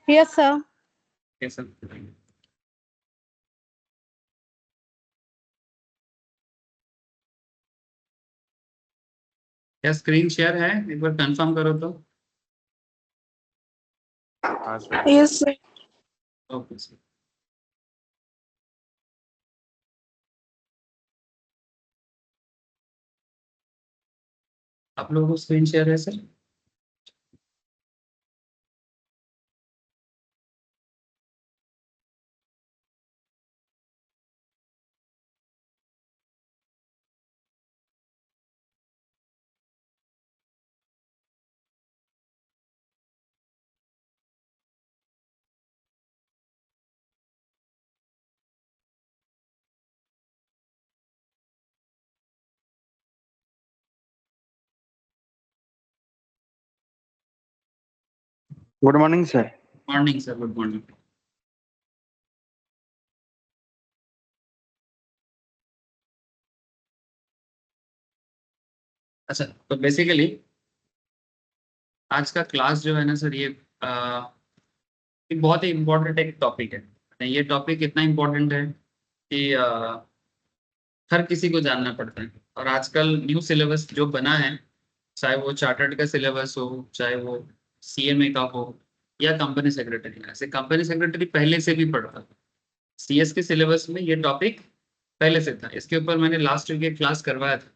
Yes, sir. कैसा? क्या screen share है? एक बार कंफर्म करो तो। Yes, sir. Okay sir. आप लोगों को स्क्रीन शेयर है sir? Good morning sir. Morning sir, good morning. अच्छा, तो बेसिकली आज का क्लास जो है ना सर, ये एक बहुत ही इम्पोर्टेंट एक टॉपिक है। ये टॉपिक इतना इम्पोर्टेंट है कि हर किसी को जानना पड़ता है। और आजकल न्यू सिलेबस जो बना है, चाहे वो चार्टर्ड का सिलेबस हो, चाहे वो सीएमए का हो, या कंपनी सेक्रेटरी। ऐसे कंपनी सेक्रेटरी पहले से भी पढ़ता था। सीएस के सिलेबस में ये टॉपिक पहले से था। इसके ऊपर मैंने लास्ट वीक एक क्लास करवाया था।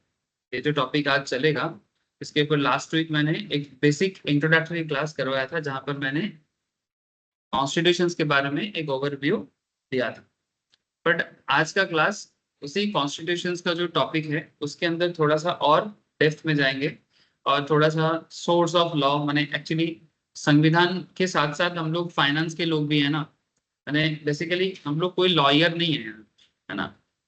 ये जो टॉपिक आज चलेगा, इसके ऊपर लास्ट वीक मैंने एक बेसिक इंट्रोडक्टरी क्लास करवाया था, जहां पर मैंने कॉन्स्टिट्यूशंस के बारे में एक ओवरव्यू दिया था। बट आज का क्लास उसी कॉन्स्टिट्यूशंस का जो टॉपिक है उसके अंदर थोड़ा सा और डेप्थ में जाएंगे, और थोड़ा सा सोर्स ऑफ लॉ, माने एक्चुअली संविधान के साथ साथ हम लोग फाइनेंस के लोग भी है ना। माने बेसिकली हम लोग कोई लॉयर नहीं है ना।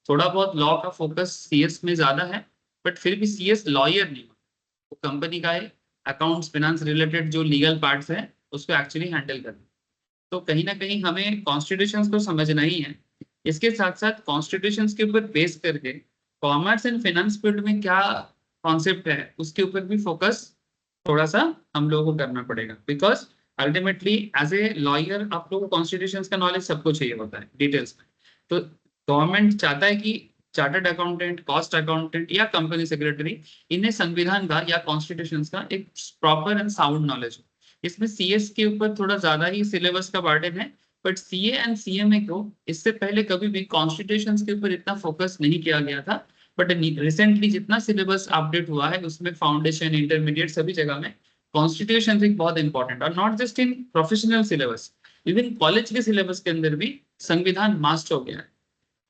थोड़ा बहुत लॉ का फोकस सीएस में ज्यादा है, बट फिर भी सीएस लॉयर नहीं। वो कंपनी का है, अकाउंट्स फाइनेंस रिलेटेड जो लीगल पार्ट्स है उसको एक्चुअली हैंडल करना। तो कहीं ना कहीं हमें कॉन्स्टिट्यूशंस को समझना ही है। इसके साथ साथ कॉन्स्टिट्यूशंस के ऊपर बेस करके कॉमर्स एंड फाइनेंस फील्ड में क्या कॉन्सेप्ट है उसके ऊपर भी फोकस थोड़ा सा हम लोगों को करना पड़ेगा। Because ultimately as a lawyer आप लोगों को कॉन्स्टिट्यूशंस का नॉलेज सबको चाहिए होता है डिटेल्स में। तो गवर्नमेंट चाहता है कि चार्टर्ड अकाउंटेंट, कॉस्ट अकाउंटेंट या कंपनी सेक्रेटरी, इन्हें संविधान का या कॉन्स्टिट्यूशंस का एक प्रॉपर एंड साउंड नॉलेज हो। इसमें सीएस के ऊपर थोड़ा ज्यादा ही सिलेबस का बर्डन है, बट सीए एंड सीएमए को इससे पहले कभी भी कॉन्स्टिट्यूशंस के ऊपर इतना फोकस नहीं किया गया था। बट रिसेंटली जितना सिलेबस अपडेट हुआ है उसमें फाउंडेशन, इंटरमीडिएट सभी जगह में कॉन्स्टिट्यूशन एक बहुत इंपॉर्टेंट, और not just in professional syllabus, even college के सिलेबस के अंदर भी संविधान मास्ट हो गया है।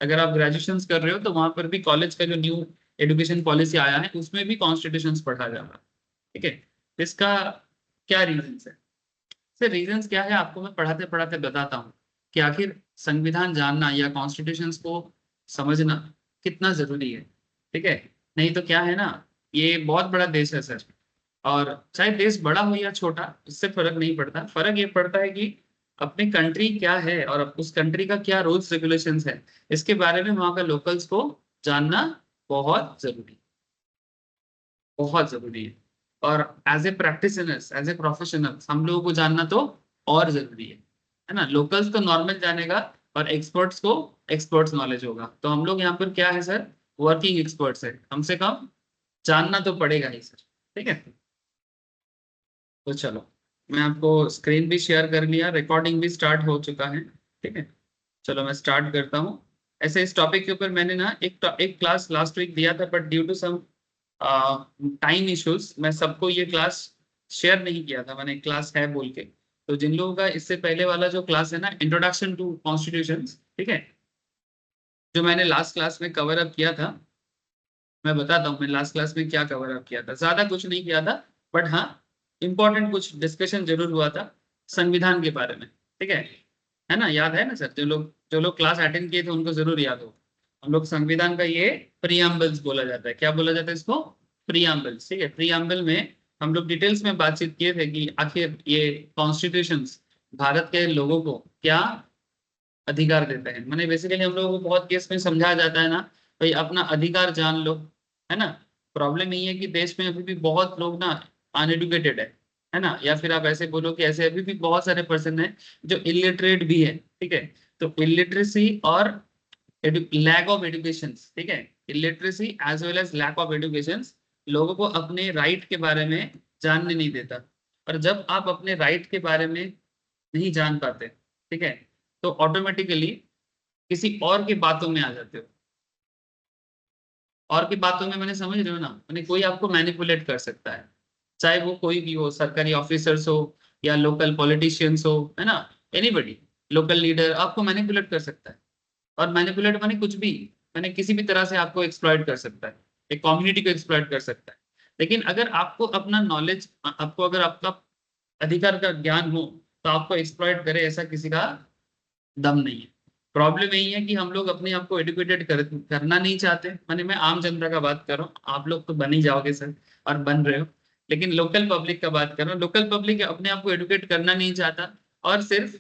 अगर आप ग्रेजुएशन कर रहे हो तो वहां पर भी कॉलेज का जो न्यू एजुकेशन पॉलिसी आया है उसमें भी कॉन्स्टिट्यूशन पढ़ा जा रहा है। ठीक है, इसका क्या रीजन है सर? रीजंस क्या है आपको मैं पढ़ाते पढ़ाते बताता हूँ कि आखिर संविधान जानना या कॉन्स्टिट्यूशंस को समझना कितना जरूरी है। ठीक है, नहीं तो क्या है ना, ये बहुत बड़ा देश है सर, और चाहे देश बड़ा हो या छोटा इससे फर्क नहीं पड़ता। फर्क ये पड़ता है कि अपनी कंट्री क्या है और उस कंट्री का क्या रूल्स रेगुलेशंस है, इसके बारे में वहाँ का लोकल्स को जानना बहुत जरूरी, बहुत जरूरी है। और as a practitioners, as a professionals हम लोगों को जानना तो और जरूरी है ना। लोकल्स तो नॉर्मल जानेगा और एक्सपर्ट्स को एक्सपर्ट्स नॉलेज होगा। तो हम लोग यहाँ पर क्या है सर, वर्किंग एक्सपर्ट्स है, कम से कम जानना तो पड़ेगा ही सर। ठीक है, तो चलो मैं आपको स्क्रीन भी शेयर कर लिया, रिकॉर्डिंग भी स्टार्ट हो चुका है। ठीक है, चलो मैं स्टार्ट करता हूँ। ऐसे इस टॉपिक के ऊपर मैंने ना एक क्लास लास्ट वीक दिया था, but due to some time issues मैं सबको ये क्लास शेयर नहीं किया था। मैंने क्लास है बोल के, तो जिन लोगों का इससे पहले वाला जो क्लास है ना, इंट्रोडक्शन टू कॉन्स्टिट्यूशन, ठीक है, जो मैंने लास्ट क्लास में कवर अप किया था, मैं बताता हूँ मैं लास्ट क्लास में क्या कवर अप किया था। ज्यादा कुछ नहीं किया था, बट हाँ इंपॉर्टेंट कुछ डिस्कशन जरूर हुआ था संविधान के बारे में। ठीक है ना, याद है ना सर? जो लोग क्लास अटेंड किए थे उनको जरूर याद हो। हम लोग संविधान का ये प्रियम्बल्स बोला जाता है। क्या बोला जाता है इसको? प्रियम्बल्स। ठीक है, प्रियम्बल में हम लोग डिटेल्स में बातचीत किए थे कि आखिर ये कॉन्स्टिट्यूशंस भारत के लोगों को क्या अधिकार देते हैं। मैंने बेसिकली हम लोगों को बहुत केस में समझाया जाता है ना, भाई अपना अधिकार जान लो, है ना। प्रॉब्लम ये है कि देश में अभी भी बहुत लोग ना अनएडुकेटेड है है ना, या फिर आप ऐसे बोलो कि ऐसे अभी भी बहुत सारे पर्सन हैं जो इलिटरेट भी है, ठीक है। तो इलिटरेसी और लैक ऑफ एजुकेशन, ठीक है, illiteracy as well as lack of education लोगों को अपने राइट के बारे में जानने नहीं देता। और जब आप अपने राइट के बारे में नहीं जान पाते, ठीक है, तो ऑटोमेटिकली किसी और की बातों में आ जाते हो। और की बातों में मैंने, समझ रहे हो ना, मैंने कोई आपको मैनिपुलेट कर सकता है, चाहे वो कोई भी हो, सरकारी ऑफिसर्स हो या लोकल पॉलिटिशियंस हो, है ना, एनीबडी, लोकल लीडर आपको मैनिपुलेट कर सकता है। और मैनिपुलेट माने कुछ भी, मैंने किसी भी तरह से आपको एक्सप्लॉइट कर सकता है, एक कम्युनिटी को एक्सप्लॉइट कर सकता है। लेकिन अगर आपको अपना नॉलेज, आपको अगर आपका अधिकार का ज्ञान हो, तो आपको एक्सप्लॉइट करे ऐसा किसी का दम नहीं है। प्रॉब्लम यही है कि हम लोग अपने आप को एडुकेटेड करना नहीं चाहते। माने मैं आम जनता का बात कर रहा हूँ, आप लोग तो बन ही जाओगे सर, और बन रहे हो। लेकिन लोकल पब्लिक का बात कर रहा हूँ, लोकल पब्लिक अपने आप को एडुकेट करना नहीं चाहता, और सिर्फ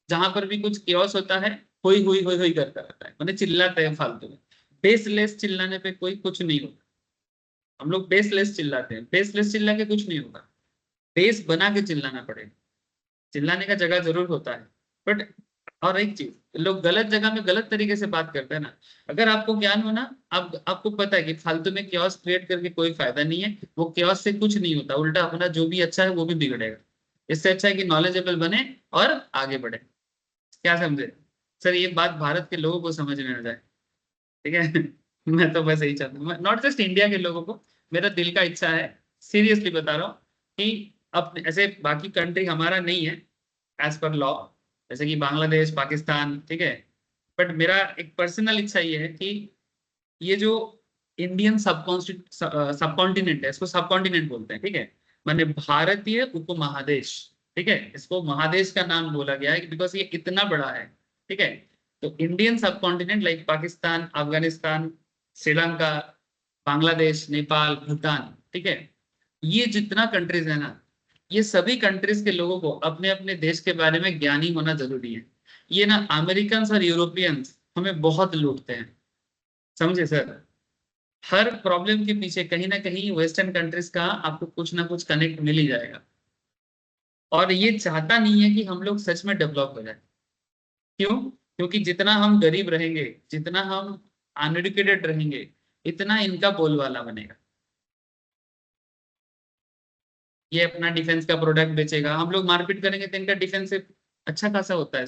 जहां पर भी कुछ केओस होता है, हुई करता रहता है, मैंने चिल्लाते हैं फालतू में। बेसलेस चिल्लाने पे कोई कुछ नहीं होता। हम लोग बेसलेस चिल्लाते हैं, बेसलेस चिल्ला के कुछ नहीं होगा, बेस बना के चिल्लाना पड़ेगा। चिल्लाने का जगह जरूर होता है, बट और एक चीज, लोग गलत जगह में गलत तरीके से बात करते हैं ना। अगर आपको ज्ञान हो ना, आप आपको पता है कि फालतू में केओस क्रिएट करके कोई फायदा नहीं है, वो केओस से कुछ नहीं होता, उल्टा अपना जो भी अच्छा है वो भी बिगड़ेगा। इससे अच्छा है कि नॉलेजेबल बने और आगे बढ़े। क्या समझे सर, ये बात भारत के लोगों को समझ में आ जाए, ठीक है। मैं तो बस यही चाहता हूँ, नॉट जस्ट इंडिया के लोगों को, मेरा दिल का इच्छा है, सीरियसली बता रहा हूँ, कि अब ऐसे बाकी कंट्री हमारा नहीं है एज पर लॉ, जैसे कि बांग्लादेश, पाकिस्तान, ठीक है। बट मेरा एक पर्सनल इच्छा ये है कि ये जो इंडियन सबकॉन्टिनेंट है, इसको सबकॉन्टिनेंट बोलते हैं, ठीक है, माने भारतीय उपमहादेश, ठीक है, इसको महादेश का नाम बोला गया है बिकॉज ये इतना बड़ा है, ठीक है। तो Indian subcontinent like Pakistan, Afghanistan, Sri Lanka, Bangladesh, Nepal, Bhutan, ठीक है, ये जितना कंट्रीज है ना, ये सभी कंट्रीज के लोगों को अपने अपने देश के बारे में ज्ञानी होना जरूरी है। ये ना अमेरिकन और यूरोपियंस हमें बहुत लूटते हैं, समझे सर। हर प्रॉब्लम के पीछे कहीं ना कहीं वेस्टर्न कंट्रीज का आपको कुछ ना कुछ कनेक्ट मिल ही जाएगा। और ये चाहता नहीं है कि हम लोग सच में डेवलप हो जाए। क्यों? क्योंकि जितना हम गरीब रहेंगे, जितना हम अनएडुकेटेड रहेंगे, इतना इनका बोलबाला बनेगा। ये अपना डिफेंस का प्रोडक्ट बेचेगा, हम लोग मारपीट करेंगे तो इनका डिफेंस अच्छा खासा होता है।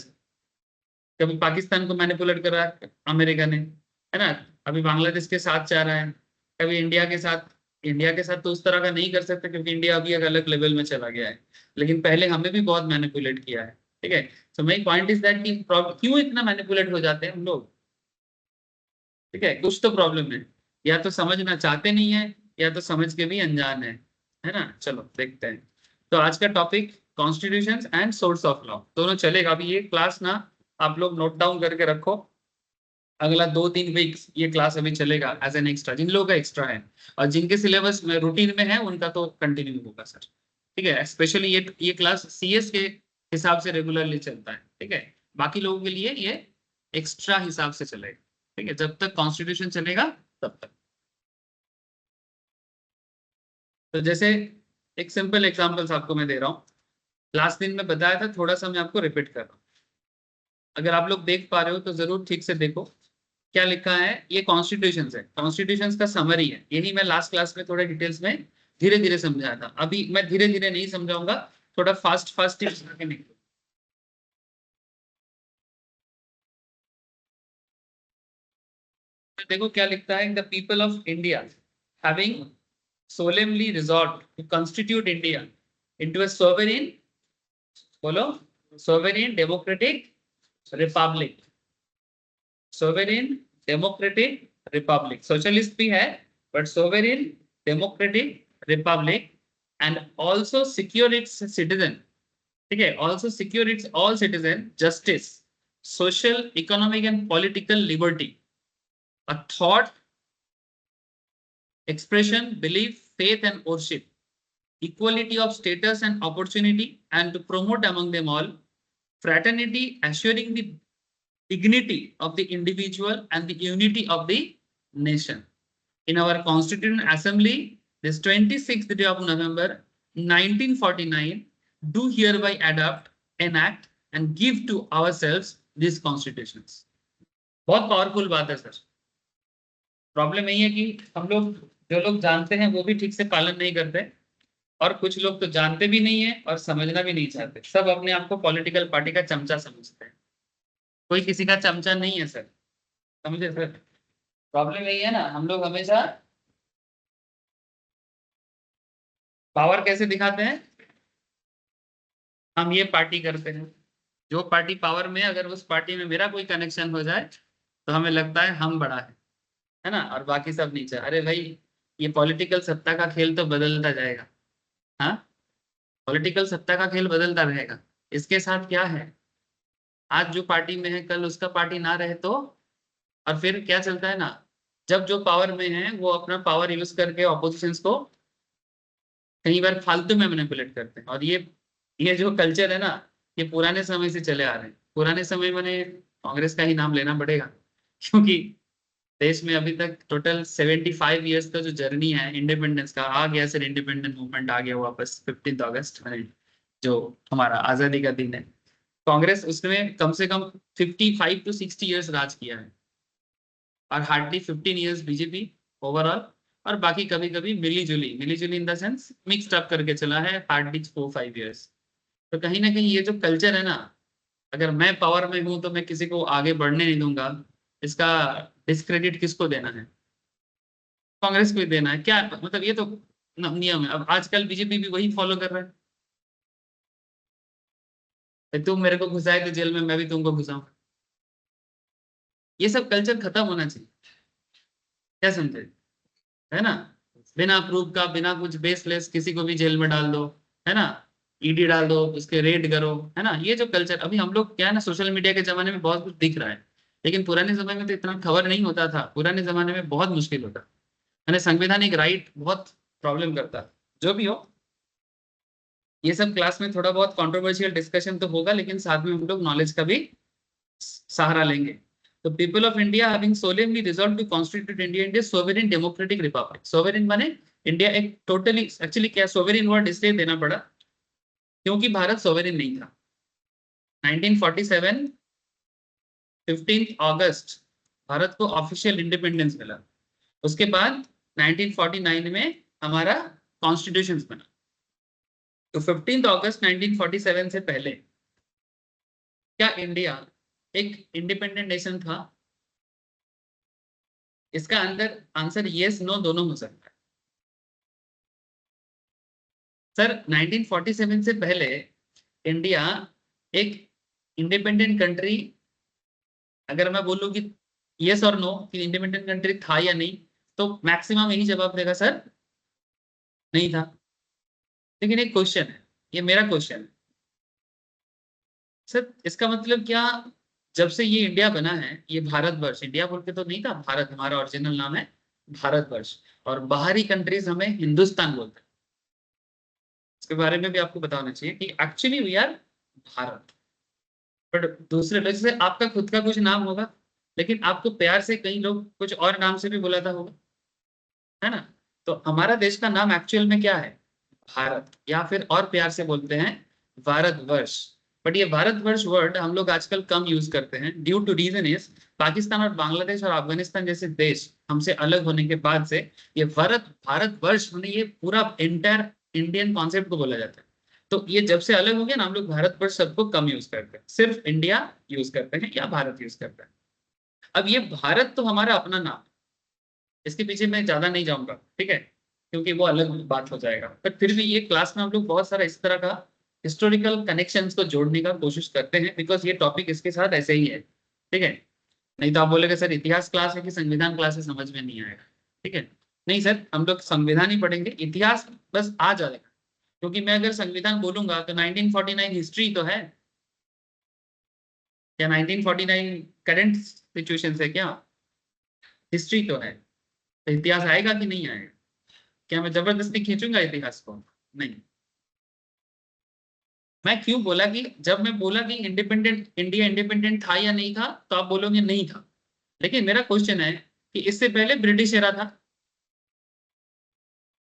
कभी पाकिस्तान को मैनिपुलेट करा अमेरिका ने, है ना, अभी बांग्लादेश के साथ जा रहा है, कभी इंडिया के साथ। इंडिया के साथ तो उस तरह का नहीं कर सकते क्योंकि इंडिया अभी एक अलग लेवल में चला गया है, लेकिन पहले हमें भी बहुत मैनिपुलेट किया है, ठीक है। So my point is that कि क्यों इतना मैनिपुलेट हो जाते हैं हम लोग, ठीक है, कुछ तो प्रॉब्लम है। या तो समझना चाहते नहीं है, या तो समझ के भी अनजान है ना। चलो देखते हैं। तो आज का topic constitution and source of law दोनों चलेगा। अभी ये क्लास ना आप लोग नोट डाउन करके रखो, अगला 2-3 वीक्स ये क्लास अभी चलेगा एज एन एक्स्ट्रा, जिन लोगों का एक्स्ट्रा है। और जिनके सिलेबस में रूटीन में है उनका तो कंटिन्यू होगा सर, ठीक है। स्पेशली ये क्लास सीएस के हिसाब से रेगुलरली चलता है, ठीक है। बाकी लोगों के लिए ये एक्स्ट्रा हिसाब से चलेगा, ठीक है, जब तक कॉन्स्टिट्यूशन चलेगा तब तक। तो जैसे एक सिंपल एग्जांपल्स आपको मैं दे रहा हूँ, लास्ट दिन में बताया था, थोड़ा सा मैं आपको रिपीट कर रहा हूँ। अगर आप लोग देख पा रहे हो तो जरूर ठीक से देखो क्या लिखा है। ये कॉन्स्टिट्यूशन है, कॉन्स्टिट्यूशन का समरी है, यही मैं लास्ट क्लास में थोड़ा डिटेल्स में धीरे धीरे समझाया था। अभी मैं धीरे धीरे नहीं समझाऊंगा, थोड़ा फास्ट फास्ट ही समझा के निकलो। तो देखो क्या लिखता है, the people of India having solemnly resolved to constitute India into a sovereign, बोलो, sovereign democratic republic, sovereign democratic republic, socialist भी है but sovereign democratic republic, and also secure its citizen, ठीक है, also secure its all citizen justice, social, economic and political liberty, a thought, expression, belief, faith and worship, equality of status and opportunity, and to promote among them all fraternity, assuring the dignity of the individual and the unity of the nation. In our Constituent Assembly, this 26th day of November, 1949 do hereby adopt, enact and give to ourselves these constitutions. बहुत powerful बात है sir. Problem यही है कि हम लोग, जो लोग जानते हैं वो भी ठीक से पालन नहीं करते, और कुछ लोग तो जानते भी नहीं है और समझना भी नहीं चाहते। सब अपने आप को पॉलिटिकल पार्टी का चमचा समझते हैं। कोई किसी का चमचा नहीं है सर, समझे सर? प्रॉब्लम यही है ना, हम लोग हमेशा पावर कैसे दिखाते हैं? हम ये पार्टी करते हैं, जो पार्टी पावर में, अगर उस पार्टी में मेरा कोई कनेक्शन हो जाए तो हमें लगता है हम बड़ा है ना, और बाकी सब नीचे। अरे भाई, ये पॉलिटिकल सत्ता का खेल तो बदलता जाएगा। हाँ, पॉलिटिकल सत्ता का खेल बदलता रहेगा। इसके साथ क्या है, आज जो पार्टी में है कल उसका पार्टी ना रहे तो, और फिर क्या चलता है ना, जब जो पावर में है वो अपना पावर यूज करके ऑपोजिशंस को कई बार फालतू में मैनिपुलेट करते हैं। और ये जो कल्चर है ना, ये पुराने समय से चले आ रहे हैं। पुराने समय मैंने कांग्रेस का ही नाम लेना पड़ेगा, क्योंकि देश में अभी तक टोटल 75 ईयर्स का जो जर्नी है इंडिपेंडेंस का, आ गया सर, इंडिपेंडेंट मूवमेंट आ गया वापस 15 अगस्त में, जो हमारा आजादी का दिन है। कांग्रेस उसमें कम से कम 55 to 60 ईयर्स राज किया है, और हार्डली 15 ईयर्स बीजेपी ओवरऑल, और बाकी कभी कभी मिली जुली in the sense mixed up करके चला है हार्डली 4-5 ईयर्स। तो कहीं ना कहीं ये जो कल्चर है ना, अगर मैं पावर में हूं तो मैं किसी को आगे बढ़ने नहीं दूंगा, इसका डिस्क्रेडिट किसको देना है? कांग्रेस को ही देना है क्या? मतलब ये तो नियम है। अब आजकल बीजेपी भी वही फॉलो कर रहा है, तुम मेरे को घुसाए थे जेल में, मैं भी तुमको घुसाऊं। ये सब कल्चर खत्म होना चाहिए, क्या समझे? है ना, बिना प्रूफ का, बिना कुछ बेसलेस किसी को भी जेल में डाल दो, है ना, ईडी डाल दो, उसके रेड करो, है ना। ये जो कल्चर अभी हम लोग, क्या है ना, सोशल मीडिया के जमाने में बहुत कुछ दिख रहा है, लेकिन पुराने समय में तो इतना खबर नहीं होता था। पुराने जमाने में बहुत मुश्किल होता, मैंने संवैधानिक राइट बहुत प्रॉब्लम करता। जो भी हो, ये सब क्लास में थोड़ा बहुत कंट्रोवर्शियल डिस्कशन तो होगा, लेकिन साथ में हम लोग नॉलेज का भी सहारा लेंगे। तो people of India having solemnly resolve to constitute India India sovereign democratic republic. Sovereign माने इंडिया एक टोटली, एक्चुअली क्या सोवरेन वर्ड इसलिए देना पड़ा क्योंकि भारत सोवरेन नहीं था। 1947 15 अगस्त भारत को ऑफिशियल इंडिपेंडेंस मिला। उसके बाद 1949 में हमारा कॉन्स्टिट्यूशन बना। तो 15 अगस्त 1947 से पहले क्या इंडिया एक इंडिपेंडेंट नेशन था? इसका अंदर आंसर यस नो दोनों हो सकता है। सर 1947 से पहले इंडिया एक इंडिपेंडेंट कंट्री, अगर मैं बोलूं कि यस और नो कि इंडिपेंडेंट कंट्री था या नहीं, तो मैक्सिमम यही जवाब देगा सर, नहीं था। लेकिन एक क्वेश्चन है, ये मेरा क्वेश्चन है सर, इसका मतलब क्या, जब से ये इंडिया बना है, ये भारतवर्ष, इंडिया बोल के तो नहीं था, भारत हमारा ओरिजिनल नाम है, भारतवर्ष, और बाहरी कंट्रीज हमें हिंदुस्तान बोलते हैं। इसके बारे में भी आपको बताना चाहिए कि actually we are Bharat. But दूसरे लोग, जैसे आपका खुद का कुछ नाम होगा, लेकिन आपको प्यार से कई लोग कुछ और नाम से भी बुलाता होगा, है ना। तो हमारा देश का नाम एक्चुअल में क्या है? भारत, या फिर और प्यार से बोलते हैं भारतवर्ष। बट ये भारतवर्ष वर्ड हम लोग आजकल कम यूज करते हैं, due to reason is Pakistan और बांग्लादेश और अफगानिस्तान जैसे देश हमसे अलग होने के बाद से ये भारतवर्ष होने, ये पूरा एंटायर इंडियन कॉन्सेप्ट को बोला जाता है। तो ये जब से अलग हो गया ना, हम लोग भारतवर्ष शब्द को कम यूज करते हैं, सिर्फ इंडिया यूज करते हैं या भारत यूज करते हैं। अब ये भारत तो हमारा अपना नाम है, इसके पीछे मैं ज्यादा नहीं जाऊंगा, ठीक है, क्योंकि वो अलग बात हो जाएगा। पर फिर भी ये क्लास में हम लोग बहुत सारा इस तरह का हिस्टोरिकल कनेक्शंस को जोड़ने का कोशिश करते हैं, बिकॉज ये टॉपिक इसके साथ ऐसे ही है, ठीक है। नहीं तो आप बोलेगे सर इतिहास क्लास है कि संविधान क्लास है, समझ में नहीं आएगा, ठीक है। नहीं सर, हम लोग संविधान ही पढ़ेंगे, इतिहास बस आ जाएगा, क्योंकि मैं अगर संविधान बोलूंगा तो 1949 हिस्ट्री तो है क्या? 1949 करंट सिचुएशन है क्या? हिस्ट्री तो है। तो इतिहास आएगा कि नहीं आएगा? क्या मैं जबरदस्ती खींचूंगा इतिहास को? नहीं। मैं क्यों बोला कि जब मैं बोला कि इंडिपेंडेंट इंडिया इंडिपेंडेंट था या नहीं था, तो आप बोलोगे नहीं था, लेकिन मेरा क्वेश्चन है कि इससे पहले ब्रिटिश एरा था।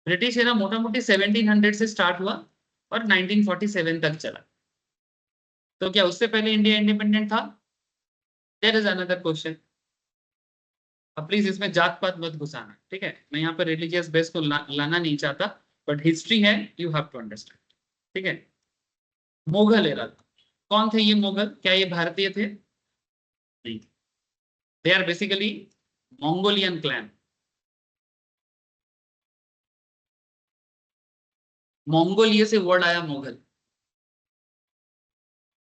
ब्रिटिश एरा मोटा मोटी 1700 से स्टार्ट हुआ और 1947 तक चला। तो क्या उससे पहले इंडिया इंडिपेंडेंट था? There is another question. अब प्लीज इसमें जात पात मत घुसाना, ठीक है? मैं यहाँ पर रिलीजियस बेस को लाना नहीं चाहता, बट हिस्ट्री है, यू हैव टू अंडरस्टैंड, ठीक है? मुगल एरा, कौन थे ये मुगल? क्या ये भारतीय थे? नहीं, they are basically Mongolian clan. Mongolia से वर्ड आया Mughal,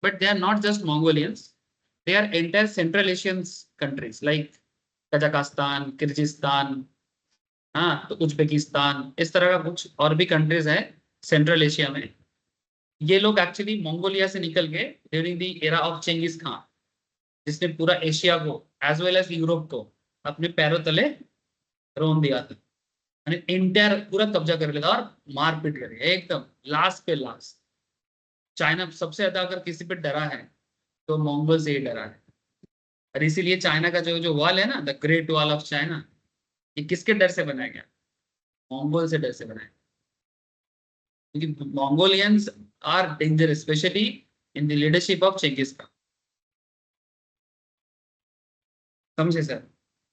but they are not just Mongolians, they are entire Central Asian countries like Kazakhstan, Kyrgyzstan, हाँ, तो उज्बेकिस्तान, इस तरह का कुछ और भी कंट्रीज है सेंट्रल एशिया में। ये लोग एक्चुअली मंगोलिया से निकल के during the era of Genghis Khan, जिसने पूरा एशिया को एज वेल एज यूरोप को अपने पैरों तले रोन दिया था, इंटायर पूरा कब्जा कर लिया और मारपीट करी एकदम लास्ट पे लास्ट। चाइना सबसे ज्यादा अगर किसी पे डरा है तो मंगोल से ही डरा है। और इसीलिए चाइना का जो जो वॉल है ना, the great wall of China, ये किसके डर से बनाया गया? मंगोल से डर से बनाया, क्योंकि Mongolians are danger specially in the leadership of Genghis Khan. समझे सर?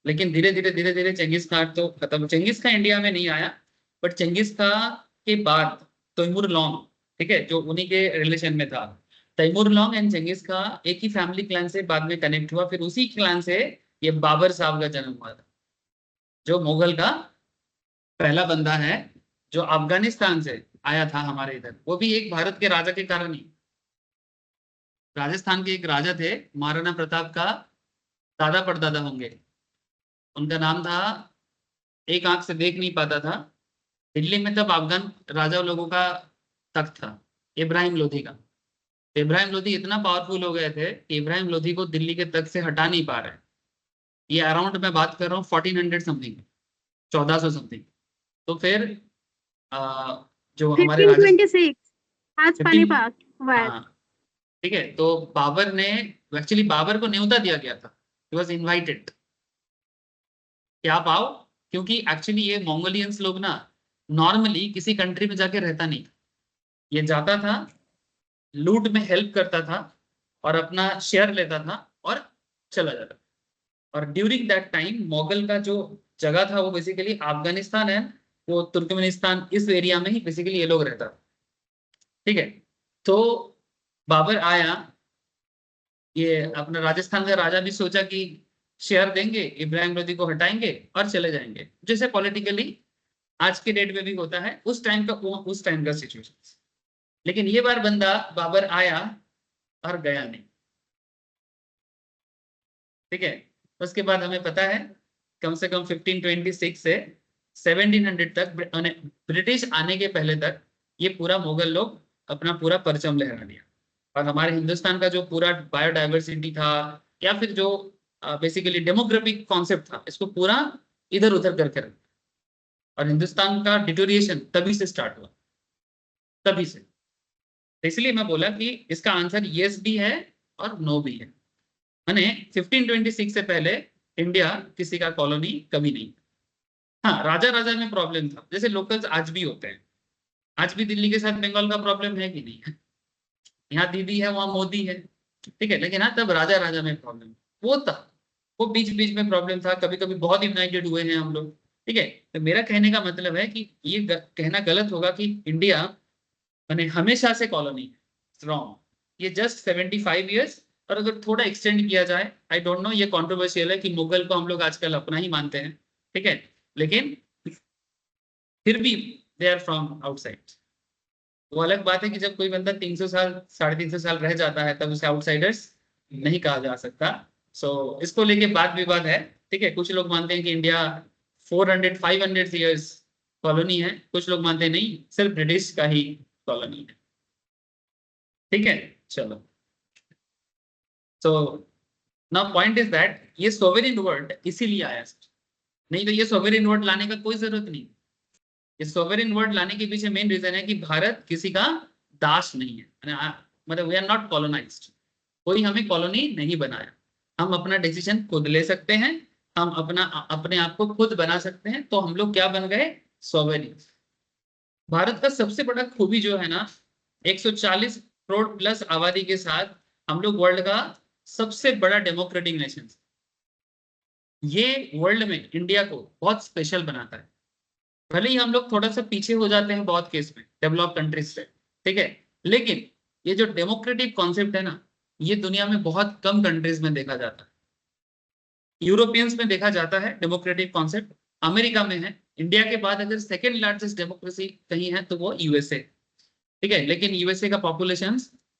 लेकिन धीरे धीरे चेंगिस खान तो खत्म, चेंगिस खान इंडिया में नहीं आया, बट चेंगिस खान के बाद तैमूर लॉन्ग, ठीक है, जो उन्हीं के रिलेशन में था, तैमूर लॉन्ग एंड चेंगिस खान एक ही फैमिली क्लैन से बाद में कनेक्ट हुआ, फिर उसी क्लैन से ये बाबर साहब का जन्म हुआ था, जो मुगल का पहला बंदा है, जो अफगानिस्तान से आया था हमारे इधर, वो भी एक भारत के राजा के कारण ही। राजस्थान के एक राजा थे, महाराणा प्रताप का दादा परदादा होंगे, उनका नाम था, एक आंख से देख नहीं पाता था, दिल्ली में तब अफगान राजा लोगों का तख्त था, इब्राहिम लोधी का। इब्राहिम लोधी इतना पावरफुल हो गए थे कि इब्राहिम लोधी को दिल्ली के तख्त से हटा नहीं पा रहे। ये अराउंड मैं बात कर रहा हूँ 1400 समथिंग, 1400 समथिंग। तो फिर जो हमारे राजा 1526 आज 15, पानीपत वार। हाँ ठीक है, तो बाबर ने, एक्चुअली बाबर को न्योता दिया गया था, ही वाज इनवाइटेड कि आप आओ, क्योंकि एक्चुअली ये मंगोलियंस लोग ना नॉर्मली किसी कंट्री में जाके रहता नहीं, ये जाता था, लूट में हेल्प करता था और अपना शेयर लेता था और चला जाता। और ड्यूरिंग दैट टाइम मुगल का जो जगह था वो बेसिकली अफगानिस्तान है, वो तुर्कमेनिस्तान, इस एरिया में ही बेसिकली ये लोग रहता, ठीक है। तो बाबर आया, ये अपना राजस्थान का राजा भी सोचा कि शेयर देंगे, इब्राहिम लोधी को हटाएंगे और चले जाएंगे, जैसे पॉलिटिकली आज के डेट में भी होता है, उस टाइम का सिचुएशन। लेकिन ये बार बंदा बाबर आया और गया नहीं, ठीक है। उसके बाद हमें पता है कम से कम 1526 से 1700 तक, ब्रिटिश आने के पहले तक ये पूरा मुगल लोग अपना पूरा परचम लहरा लिया, और हमारे हिंदुस्तान का जो पूरा बायोडाइवर्सिटी था या फिर जो बेसिकली डेमोग्राफिक कॉन्सेप्ट था, इसको पूरा इधर उधर करके रखा, और हिंदुस्तान का डिटोरिएशन तभी से स्टार्ट हुआ, तभी से। इसलिए मैं बोला कि इसका आंसर यस भी है और नो भी है, यानी 1526 से पहले इंडिया किसी का कॉलोनी कभी नहीं। हाँ, राजा राजा में प्रॉब्लम था, जैसे लोकल्स आज भी होते हैं, आज भी दिल्ली के साथ बंगाल का प्रॉब्लम है कि नहीं? यहाँ दीदी है, वहां मोदी है, ठीक है, लेकिन हाँ तब राजा राजा में प्रॉब्लम वो था, वो बीच बीच में प्रॉब्लम था, कभी कभी बहुत यूनाइटेड हुए हैं हम लोग, ठीक है। तो मेरा कहने का मतलब है कि ये कहना गलत होगा कि इंडिया मैंने हमेशा से कॉलोनी है, रॉन्ग। ये जस्ट 75 ईयर्स, और अगर थोड़ा एक्सटेंड किया जाए, आई डोंट नो, ये कॉन्ट्रोवर्शियल है कि मुगल को हम लोग आजकल अपना ही मानते हैं, ठीक है, लेकिन फिर भी दे आर फ्रॉम आउटसाइड। वो अलग बात है कि जब कोई बंदा 300 साल 350 साल रह जाता है तब उसे आउटसाइडर्स नहीं कहा जा सकता। इसको लेके बात विवाद है, ठीक है। कुछ लोग मानते हैं कि इंडिया 400-500 ईयर्स कॉलोनी है, कुछ लोग मानते हैं नहीं, सिर्फ ब्रिटिश का ही कॉलोनी है, ठीक है। चलो, so now point is that ये सोवेरिन वर्ड इसीलिए आया, नहीं तो ये सोवेरिन वर्ड लाने का कोई जरूरत नहीं। ये सोवेरिन वर्ड लाने के पीछे मेन रीजन है कि भारत किसी का दास नहीं है, मतलब वी आर नॉट कॉलोनाइज्ड, कोई हमें कॉलोनी नहीं बनाया, हम अपना डिसीजन खुद ले सकते हैं, हम अपने आप को खुद बना सकते हैं, तो हम लोग क्या बन गए? सोवेरिन। भारत का सबसे बड़ा खूबी जो है ना, 140 करोड़ प्लस आबादी के साथ हम लोग वर्ल्ड का सबसे बड़ा डेमोक्रेटिक नेशन। ये वर्ल्ड में इंडिया को बहुत स्पेशल बनाता है। भले ही हम लोग थोड़ा सा पीछे हो जाते हैं बहुत केस में डेवलप कंट्रीज से, ठीक है, लेकिन ये जो डेमोक्रेटिक कॉन्सेप्ट है ना, ये दुनिया में बहुत कम कंट्रीज में देखा जाता है। यूरोपियंस में देखा जाता है डेमोक्रेटिक कॉन्सेप्ट, अमेरिका में है। इंडिया के बाद अगर सेकेंड लार्जेस्ट डेमोक्रेसी कहीं है तो वो यूएसए, ठीक है, लेकिन यूएसए का पॉपुलेशन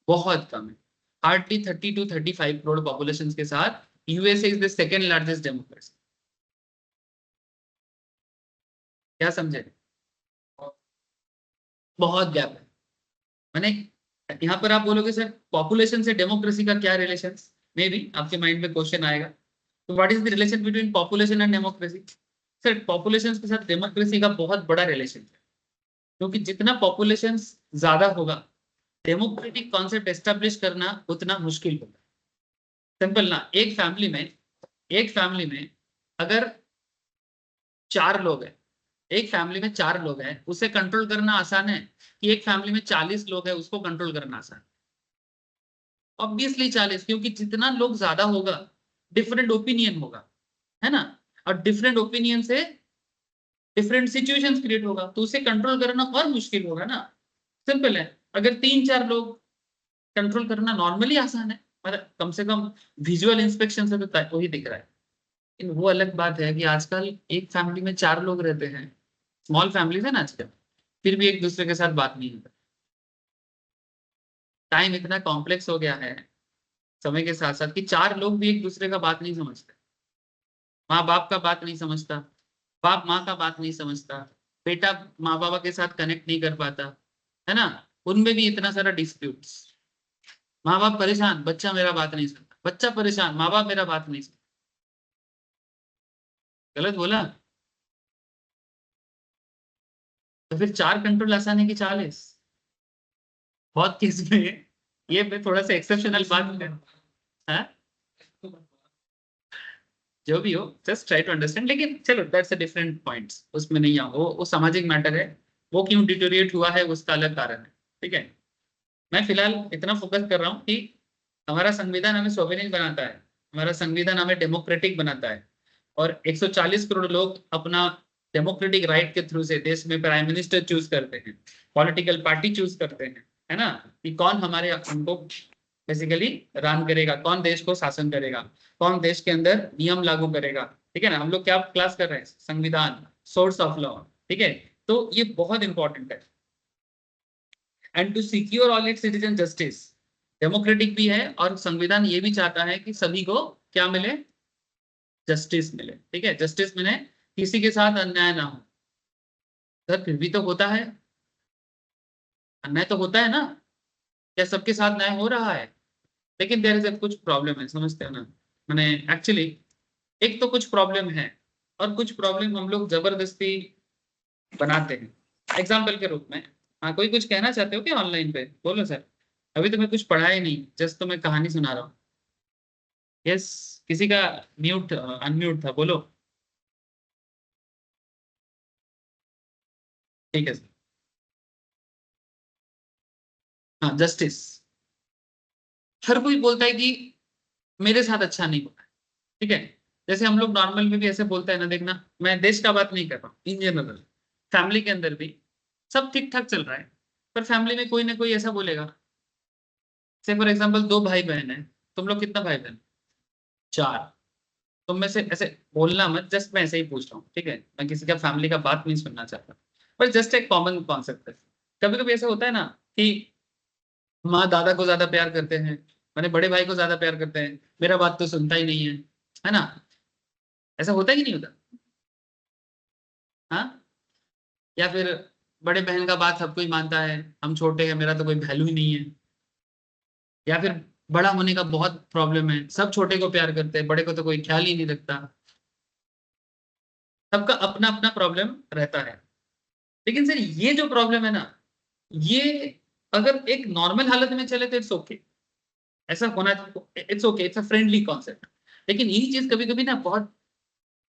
बहुत कम है, हार्डली 30 to 35 करोड़ पॉपुलेशन के साथ USA is the second largest democracy. क्या समझे? बहुत गैप है। मैंने यहाँ पर आप बोलोगे सर पॉपुलेशन से डेमोक्रेसी का क्या रिलेशन, मे बी आपके माइंड में क्वेश्चन आएगा। तो what is the relation between population and democracy? Sir population के साथ डेमोक्रेसी का बहुत बड़ा रिलेशन है, क्योंकि जितना पॉपुलेशन ज्यादा होगा डेमोक्रेटिक कॉन्सेप्ट एस्टेब्लिश करना उतना मुश्किल होगा। सिंपल ना, एक फैमिली में अगर 4 लोग हैं, एक फैमिली में 4 लोग हैं, उसे कंट्रोल करना आसान है कि एक फैमिली में 40 लोग हैं उसको कंट्रोल करना आसान है? ऑब्वियसली 40, क्योंकि जितना लोग ज्यादा होगा डिफरेंट ओपिनियन होगा, है ना, और डिफरेंट ओपिनियन से डिफरेंट सिचुएशंस क्रिएट होगा, तो उसे कंट्रोल करना और मुश्किल होगा ना। सिंपल है, अगर 3-4 लोग कंट्रोल करना नॉर्मली आसान है, मतलब कम से कम विजुअल इंस्पेक्शन से तो वही दिख रहा है। लेकिन वो अलग बात है कि आजकल एक फैमिली में 4 लोग रहते हैं, स्मॉल फैमिलीज है ना आजकल, फिर भी एक दूसरे के साथ बात नहीं होता। टाइम इतना कॉम्प्लेक्स हो गया है समय के साथ साथ कि 4 लोग भी एक दूसरे का बात नहीं समझते। माँ बाप का बात नहीं समझता, बाप माँ का बात नहीं समझता, बेटा माँ बाबा के साथ कनेक्ट नहीं कर पाता, है ना, उनमें भी इतना सारा डिस्प्यूट्स। माँ बाप परेशान, बच्चा मेरा बात नहीं सुनता, बच्चा परेशान, माँ बाप मेरा बात नहीं सुनता। गलत बोला? तो फिर 4 कंट्रोल आसान है कि 40? बहुत केस में ये मैं थोड़ा सा एक्सेप्शनल बात है, हाँ? जो भी हो जस्ट ट्राई टू अंडरस्टैंड, लेकिन चलो दैट्स अ डिफरेंट पॉइंट्स, उसमें नहीं आओ, वो सामाजिक मैटर है, वो क्यों डिटोरिएट हुआ है उसका अलग कारण है, ठीक है। मैं फिलहाल इतना फोकस कर रहा हूँ कि हमारा संविधान हमें सोवेनियन बनाता है, हमारा संविधान हमें डेमोक्रेटिक बनाता है, और 140 करोड़ लोग अपना डेमोक्रेटिक राइट के थ्रू से देश में प्राइम मिनिस्टर चूज करते हैं, पॉलिटिकल पार्टी चूज करते हैं, है ना, कि कौन हमारे हमको बेसिकली रन करेगा, कौन देश को शासन करेगा, कौन देश के अंदर नियम लागू करेगा, ठीक है ना। हम लोग क्या क्लास कर रहे हैं, संविधान, सोर्स ऑफ लॉ, ठीक है। तो ये बहुत इंपॉर्टेंट है। And to secure all its citizen justice, democratic भी है और संविधान ये भी चाहता है कि सभी को क्या मिले, जस्टिस मिले, ठीक है, जस्टिस मिले, किसी के साथ अन्याय ना हो। सर फिर भी तो होता है, अन्याय तो होता है ना, क्या सबके साथ न्याय हो रहा है? लेकिन देयर इज कुछ प्रॉब्लम है, समझते हैं ना, मैंने एक्चुअली एक तो कुछ प्रॉब्लम है, और कुछ प्रॉब्लम हम लोग जबरदस्ती बनाते हैं एग्जाम्पल के रूप में। हाँ, कोई कुछ कहना चाहते हो क्या ऑनलाइन पे? बोलो सर। अभी तो मैं कुछ पढ़ा ही नहीं, जस्ट तो मैं कहानी सुना रहा हूँ। यस, किसी का म्यूट अनम्यूट था, बोलो। ठीक है सर। हाँ, जस्टिस, हर कोई बोलता है कि मेरे साथ अच्छा नहीं होता है, ठीक है। जैसे हम लोग नॉर्मल में भी ऐसे बोलते हैं ना, देखना मैं देश का बात नहीं कर रहा हूँ, इन जनरल फैमिली के अंदर भी सब ठीक ठाक चल रहा है, पर फैमिली में कोई ना कोई ऐसा बोलेगा। से फॉर एग्जाम्पल 2 भाई बहन है, तुम लोग कितना भाई बहन? 4। तुम में से ऐसे बोलना मत, जस्ट मैं ऐसे ही पूछ रहा हूँ, ठीक है, मैं किसी का फैमिली का बात नहीं सुनना चाहता, पर जस्ट एक कॉमन कॉन्सेप्ट है। कभी कभी ऐसा होता है ना कि माँ दादा को ज्यादा प्यार करते हैं, मैंने बड़े भाई को ज्यादा प्यार करते हैं, मेरा बात तो सुनता ही नहीं है ना, ऐसा होता है कि नहीं होता? हाँ, या फिर बड़े बहन का बात सब कोई मानता है, हम छोटे हैं, मेरा तो कोई वैल्यू ही नहीं है। या फिर बड़ा होने का बहुत प्रॉब्लम है, सब छोटे को प्यार करते हैं, बड़े को तो कोई ख्याल ही नहीं रखता। सबका अपना अपना प्रॉब्लम रहता है। लेकिन सर ये जो प्रॉब्लम है ना, ये अगर एक नॉर्मल हालत में चले तो इट्स ओके, ऐसा होना, it's okay, it's a friendly concept. लेकिन यही चीज कभी कभी ना बहुत,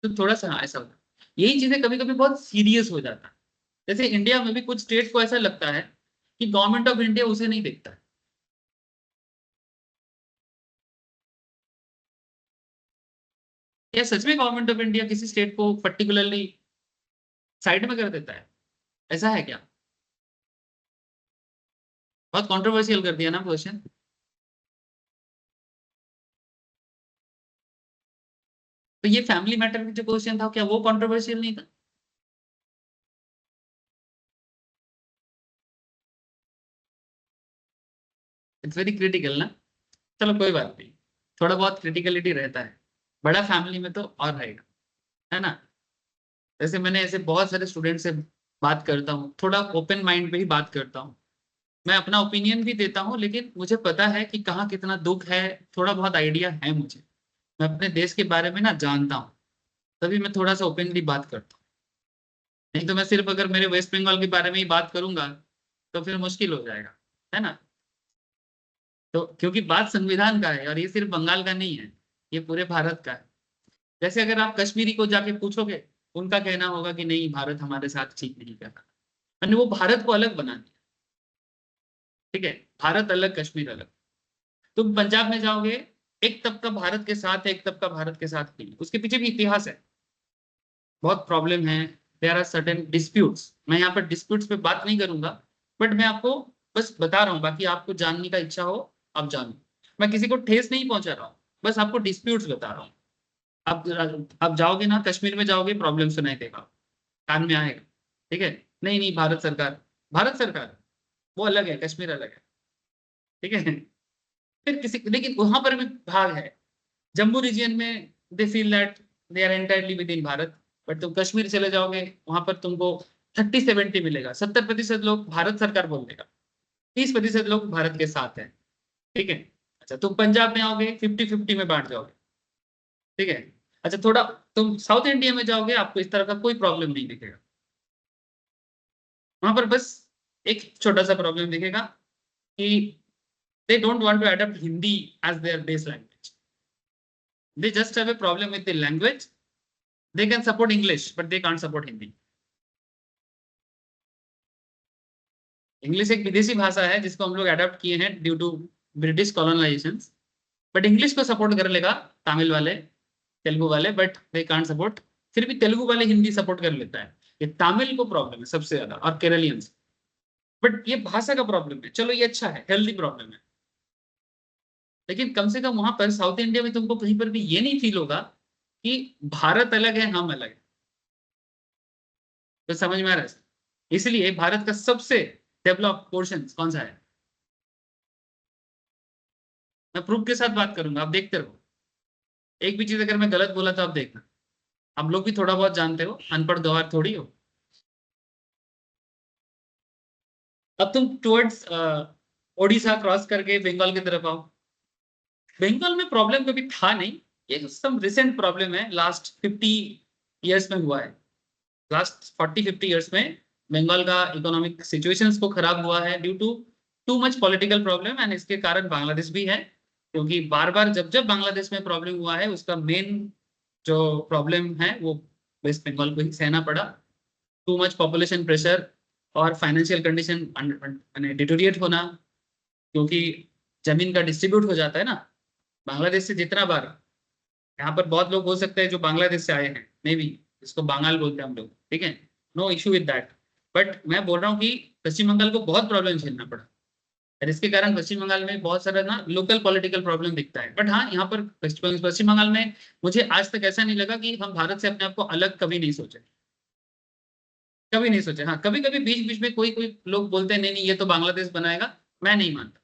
तो थोड़ा सा ऐसा होता है, यही चीजें कभी कभी बहुत सीरियस हो जाता है, जैसे इंडिया में भी कुछ स्टेट को ऐसा लगता है कि गवर्नमेंट ऑफ इंडिया उसे नहीं देखता है। क्या सच में गवर्नमेंट ऑफ इंडिया किसी स्टेट को पर्टिकुलरली साइड में कर देता है? ऐसा है क्या? बहुत कंट्रोवर्शियल कर दिया ना क्वेश्चन। तो ये फैमिली मैटर में जो क्वेश्चन था, क्या वो कंट्रोवर्शियल नहीं था? इट्स वेरी क्रिटिकल ना। चलो कोई बात नहीं, थोड़ा बहुत क्रिटिकलिटी रहता है, बड़ा फैमिली में तो और रहेगा, है ना। जैसे मैंने ऐसे बहुत सारे स्टूडेंट से बात करता हूँ, थोड़ा ओपन माइंड पे ही बात करता हूँ, मैं अपना ओपिनियन भी देता हूँ, लेकिन मुझे पता है कि कहाँ कितना दुख है, थोड़ा बहुत आइडिया है मुझे, मैं अपने देश के बारे में ना जानता हूँ, तभी मैं थोड़ा सा ओपनली बात करता हूँ। नहीं तो मैं सिर्फ अगर मेरे वेस्ट बंगाल के बारे में ही बात करूंगा तो फिर मुश्किल हो जाएगा, है ना। तो क्योंकि बात संविधान का है और ये सिर्फ बंगाल का नहीं है, ये पूरे भारत का है। जैसे अगर आप कश्मीरी को जाके पूछोगे, उनका कहना होगा कि नहीं, भारत हमारे साथ ठीक नहीं कर रहा, मैंने वो भारत को अलग बना दिया। ठीक है, भारत अलग, कश्मीर अलग। तुम पंजाब में जाओगे, एक तबका भारत के साथ है, एक तबका भारत के साथ नहीं, उसके पीछे भी इतिहास है, बहुत प्रॉब्लम है। देयर आर सर्टेन डिस्प्यूट्स, मैं यहाँ पर डिस्प्यूट्स पे बात नहीं करूंगा, बट मैं आपको बस बता रहा हूँ, बाकी आपको जानने का इच्छा हो आप जानो। मैं किसी को ठेस नहीं पहुंचा रहा हूँ, बस आपको डिस्प्यूट्स बता रहा हूँ। आप जाओगे ना, कश्मीर में जाओगे, प्रॉब्लम सुनाई देगा, कान में आएगा। ठीक है, नहीं नहीं, भारत सरकार वो अलग है, कश्मीर अलग है। ठीक है, फिर किसी, लेकिन वहां पर भी भाग है। जम्मू रीजियन में they feel that they are entirely with in Bharat, but तुम कश्मीर चले जाओगे, वहां पर तुमको 30-70 मिलेगा, 70% लोग भारत सरकार बोल देगा, 30% लोग भारत के साथ हैं। ठीक है, अच्छा तुम पंजाब में आओगे, 50-50 में बांट जाओगे। ठीक है, अच्छा थोड़ा तुम साउथ इंडिया में जाओगे, आपको इस तरह का कोई प्रॉब्लम नहीं दिखेगा, वहां पर बस एक छोटा सा प्रॉब्लम दिखेगा कि they don't want to adopt Hindi as their base language. They just have a problem with the language. They can support English, but they can't support Hindi. English एक विदेशी भाषा है जिसको हम लोग अडॉप्ट किए हैं due to British colonization, but English को सपोर्ट कर लेगा तमिल वाले, तेलुगु वाले, बट दे कांट सपोर्ट। फिर भी तेलुगु वाले हिंदी सपोर्ट कर लेता है, ये तमिल को प्रॉब्लम है सबसे ज्यादा, और केरलियंस। बट ये भाषा का प्रॉब्लम है, चलो ये अच्छा है, हेल्दी प्रॉब्लम है, लेकिन कम से कम वहां पर साउथ इंडिया में तुमको कहीं पर भी ये नहीं फील होगा कि भारत अलग है, हम अलग है। तो समझ में आ रहा है? इसलिए भारत का सबसे डेवलप पोर्शन कौन सा है? मैं प्रूफ के साथ बात करूंगा, आप देखते रहो। एक भी चीज अगर मैं गलत बोला तो आप देखना, आप लोग भी थोड़ा बहुत जानते हो, अनपढ़ गवार थोड़ी हो। अब तुम टुवर्ड्स ओडिशा क्रॉस करके बंगाल की तरफ आओ। बंगाल में प्रॉब्लम कभी था नहीं, ये सम रिसेंट प्रॉब्लम है, लास्ट 50 ईयर्स में हुआ है। लास्ट 40-50 ईयर्स में बंगाल का इकोनॉमिक सिचुएशंस को खराब हुआ है due to too much political problem, and इसके कारण बांग्लादेश भी है, क्योंकि बार बार जब जब बांग्लादेश में प्रॉब्लम हुआ है, उसका मेन जो प्रॉब्लम है वो वेस्ट बंगाल को ही सहना पड़ा। टू मच पॉपुलेशन प्रेशर और फाइनेंशियल कंडीशन डिटोरिएट होना, क्योंकि जमीन का डिस्ट्रीब्यूट हो जाता है ना बांग्लादेश से जितना बार। यहाँ पर बहुत लोग हो सकते हैं जो बांग्लादेश से आए हैं, मे बी, इसको बंगाल बोलते हैं हम लोग, ठीक है, no issue with that. But मैं बोल रहा हूँ कि पश्चिम बंगाल को बहुत प्रॉब्लम झेलना पड़ा, और इसके कारण पश्चिम बंगाल में बहुत सारा ना लोकल पॉलिटिकल प्रॉब्लम दिखता है। बट हाँ, यहाँ पर पश्चिम बंगाल में मुझे आज तक ऐसा नहीं लगा कि हम भारत से अपने आप को अलग कभी नहीं सोचे, कभी नहीं सोचे। हाँ, कभी कभी बीच बीच में कोई कोई लोग बोलते हैं नहीं नहीं ये तो बांग्लादेश बनाएगा, मैं नहीं मानता।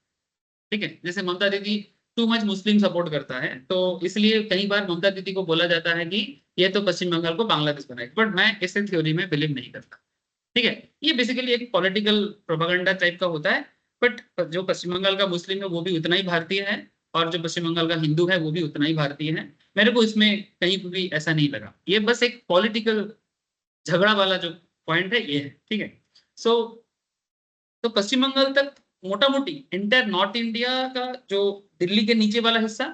ठीक है, जैसे ममता दीदी टू मच मुस्लिम सपोर्ट करता है, तो इसलिए कई बार ममता दीदी को बोला जाता है कि ये तो पश्चिम बंगाल को बांग्लादेश बनाएगा, बट मैं इस थ्योरी में बिलीव नहीं करता। ठीक है, ये बेसिकली एक पॉलिटिकल प्रोपागेंडा टाइप का होता है। बट जो पश्चिम बंगाल का मुस्लिम है वो भी उतना ही भारतीय है, और जो पश्चिम बंगाल का हिंदू है वो भी उतना ही भारतीय है। मेरे को इसमें कहीं भी ऐसा नहीं लगा, ये बस एक पॉलिटिकल झगड़ा वाला जो पॉइंट है ये है। ठीक है, सो तो पश्चिम बंगाल तक मोटा मोटी इंटायर नॉर्थ इंडिया का जो दिल्ली के नीचे वाला हिस्सा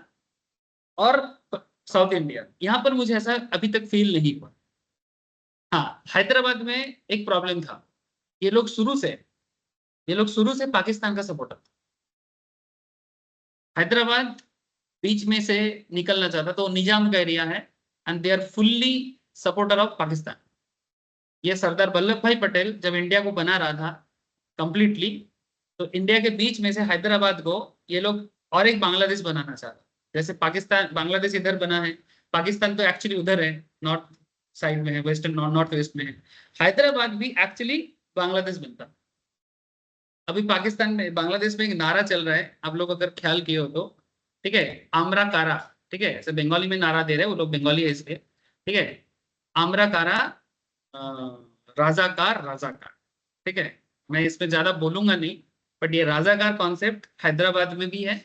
और साउथ इंडिया, यहाँ पर मुझे ऐसा अभी तक फील नहीं हुआ। हाँ, हैदराबाद में एक प्रॉब्लम था, ये लोग शुरू से पाकिस्तान का सपोर्टर था। हैदराबाद बीच में से निकलना चाहता, तो निजाम का एरिया है and they are fully supporter of Pakistan. ये सरदार वल्लभ भाई पटेल जब इंडिया को बना रहा था कंप्लीटली, तो इंडिया के बीच में से हैदराबाद को ये लोग और एक बांग्लादेश बनाना चाहते। जैसे पाकिस्तान बांग्लादेश इधर बना है, पाकिस्तान तो एक्चुअली उधर है, नॉर्थ साइड में है, वेस्टर्न नॉर्थ वेस्ट में है। हैदराबाद भी एक्चुअली बांग्लादेश बनता। अभी पाकिस्तान में बांग्लादेश में एक नारा चल रहा है, आप लोग अगर ख्याल किए हो तो, ठीक है, आमरा कारा, ठीक है, ऐसे बंगाली में नारा दे रहे हैं वो लोग, बंगाली है इसलिए, ठीक है, आमरा कारा राजाकार राजाकार, ठीक है। मैं इसमें ज्यादा बोलूंगा नहीं, बट ये राजाकार कॉन्सेप्ट हैदराबाद में भी है,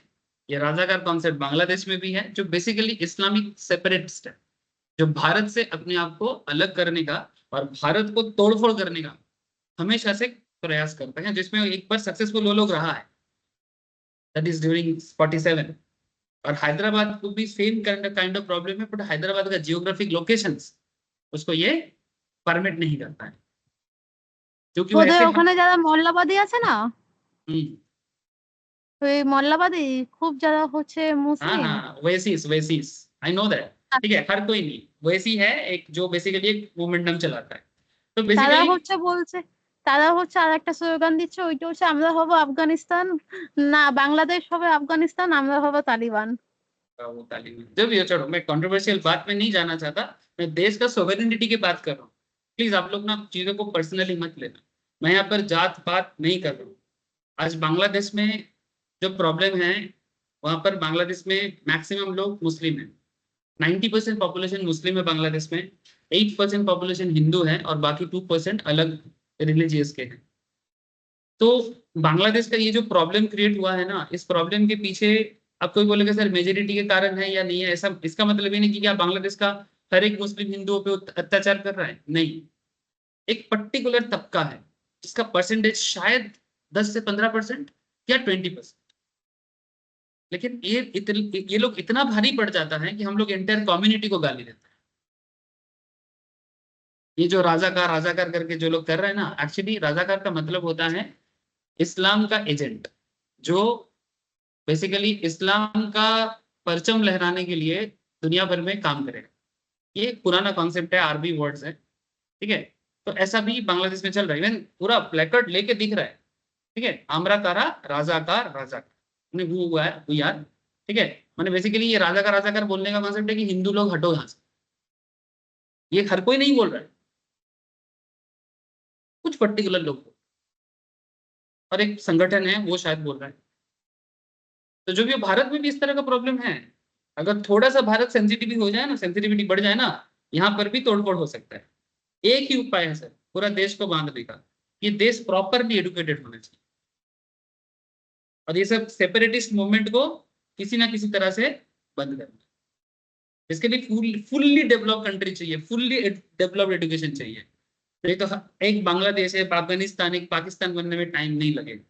ये राजाकार कॉन्सेप्ट बांग्लादेश में भी है, जो बेसिकली इस्लामिक सेपरेटिस्ट है, जो भारत से अपने आप को अलग करने का और भारत को तोड़फोड़ करने का हमेशा से प्रयास करते हैं, जिसमें एक बार सक्सेसफुल वो लोग रहा है, दैट इज ड्यूरिंग 47। और हैदराबाद को भी सेम काइंड ऑफ प्रॉब्लम है, बट हैदराबाद का जियोग्राफिक लोकेशंस उसको ये परमिट नहीं करता है, क्योंकि वो ওদের ऐसे ওখানে যারা মল্লাবাদী আছে না, हम्म, ওই মল্লাবাদী খুব যারা হচ্ছে हाँ মুসলিম, हाँ, वेसिस आई नो दैट, ठीक है, हर कोई नहीं, वैसी है एक जो बेसिकली एक मोमेंटम चलाता है, तो তারা बेसिकली হচ্ছে বলছে, তারা হচ্ছে আর একটা স্লোগান দিচ্ছে, ওইটা হচ্ছে আমরা হব আফগানিস্তান, না বাংলাদেশ হবে আফগানিস্তান, আমরা হব তালিবান। वो तालिबान जो भी हो, छोड़ो, मैं कंट्रोवर्शियल बात में नहीं जाना चाहता, मैं देश का सोवेरेनिटी की बात कर रहा हूँ। प्लीज आप लोग ना चीजों को पर्सनली मत लेना, मैं यहाँ पर जात पात नहीं कर रहा हूँ। आज बांग्लादेश में जो प्रॉब्लम है, वहां पर बांग्लादेश में मैक्सिमम लोग मुस्लिम है, 90% पॉपुलेशन मुस्लिम है बांग्लादेश में, 8% पॉपुलेशन हिंदू है और बाकी 2% अलग रिलीजियस के हैं। तो बांग्लादेश का ये जो प्रॉब्लम क्रिएट हुआ है ना, इस प्रॉब्लम के पीछे अब कोई बोलेगा सर मेजोरिटी के कारण है या नहीं है, ऐसा इसका मतलब ये नहीं कि क्या बांग्लादेश का हर एक मुस्लिम हिंदुओं पे अत्याचार कर रहा है, नहीं। एक पर्टिकुलर तबका है जिसका परसेंटेज शायद 10 से 15% या 20%, लेकिन ये लोग इतना भारी पड़ जाता है कि हम लोग एंटायर कम्युनिटी को गाली देते हैं। ये जो राजाकार करके जो लोग कर रहे हैं ना, एक्चुअली राजाकार का मतलब होता है इस्लाम का एजेंट, जो बेसिकली इस्लाम का परचम लहराने के लिए दुनिया भर में काम करेगा। ये एक पुराना कॉन्सेप्ट है, अरबी वर्ड्स है, ठीक है। तो ऐसा भी बांग्लादेश में चल रहा है, इवन पूरा प्लेकार्ड लेके दिख रहा है, ठीक है, आमरा कारा राजाकार वो हुआ है वो यार, ठीक है। मैंने बेसिकली ये राजाकार बोलने का कॉन्सेप्ट है कि हिंदू लोग हटो यहाँ से, ये हर कोई नहीं बोल रहा है, कुछ पर्टिकुलर लोग और एक संगठन है वो शायद बोल रहा है। तो जो भी भारत में भी इस तरह का प्रॉब्लम है, अगर थोड़ा सा भारत सेंसिटिविटी हो जाए ना, सेंसिटिविटी बढ़ जाए ना, यहाँ पर भी तोड़फोड़ हो सकता है। एक ही उपाय है सर, पूरा देश को बांधने का, ये देश प्रॉपरली एडुकेटेड होना चाहिए और ये सब सेपरेटिस्ट मूवमेंट को किसी ना किसी तरह से बंद करना। इसके लिए फुल्ली डेवलप कंट्री चाहिए, फुल्ली डेवलप्ड एजुकेशन चाहिए। तो ये तो एक बांग्लादेश है, अफगानिस्तान, एक पाकिस्तान बनने में टाइम नहीं लगेगा।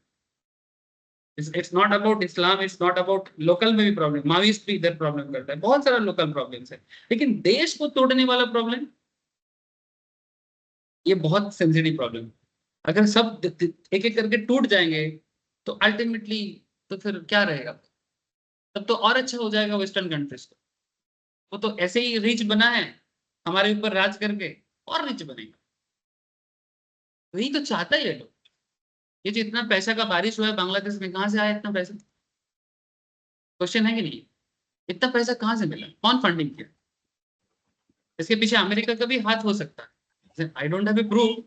It's not about Islam, it's not about, local में भी प्रॉब्लम, माओइस्ट भी इधर प्रॉब्लम करता है, बहुत सारा लोकल प्रॉब्लम्स है, लेकिन देश को तोड़ने वाला प्रॉब्लम ये बहुत सेंसिटिव प्रॉब्लम है। अगर सब एक एक करके टूट जाएंगे तो अल्टीमेटली तो फिर क्या रहेगा, तब तो और अच्छा हो जाएगा वेस्टर्न कंट्रीज को। वो तो ऐसे ही रिच बना है हमारे ऊपर राज करके, और रिच बनेगा, वही तो चाहता है ये लोग। ये जो इतना पैसा का बारिश हुआ है बांग्लादेश में, कहाँ से आया इतना पैसा, क्वेश्चन है कि नहीं? इतना पैसा कहाँ से मिला, कौन फंडिंग किया? इसके पीछे अमेरिका का भी हाथ हो सकता है, I don't have a proof,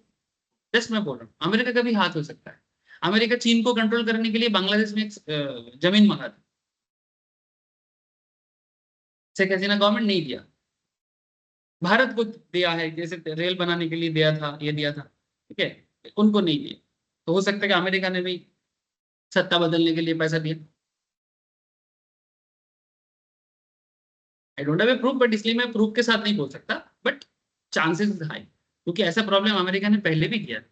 just मैं बोल रहा हूँ अमेरिका का भी हाथ हो सकता है। अमेरिका चीन को कंट्रोल करने के लिए बांग्लादेश में एक जमीन मंगा था, शेख हसीना गवर्नमेंट नहीं दिया, भारत को दिया है, जैसे रेल बनाने के लिए दिया था, ये दिया था, ठीक है, उनको नहीं दिया। तो हो सकता है कि अमेरिका ने भी सत्ता बदलने के लिए पैसा दिया, I don't have a proof, but इसलिए मैं प्रूफ के साथ नहीं बोल सकता, बट चांसेस हाई, क्योंकि ऐसा प्रॉब्लम अमेरिका ने पहले भी किया है,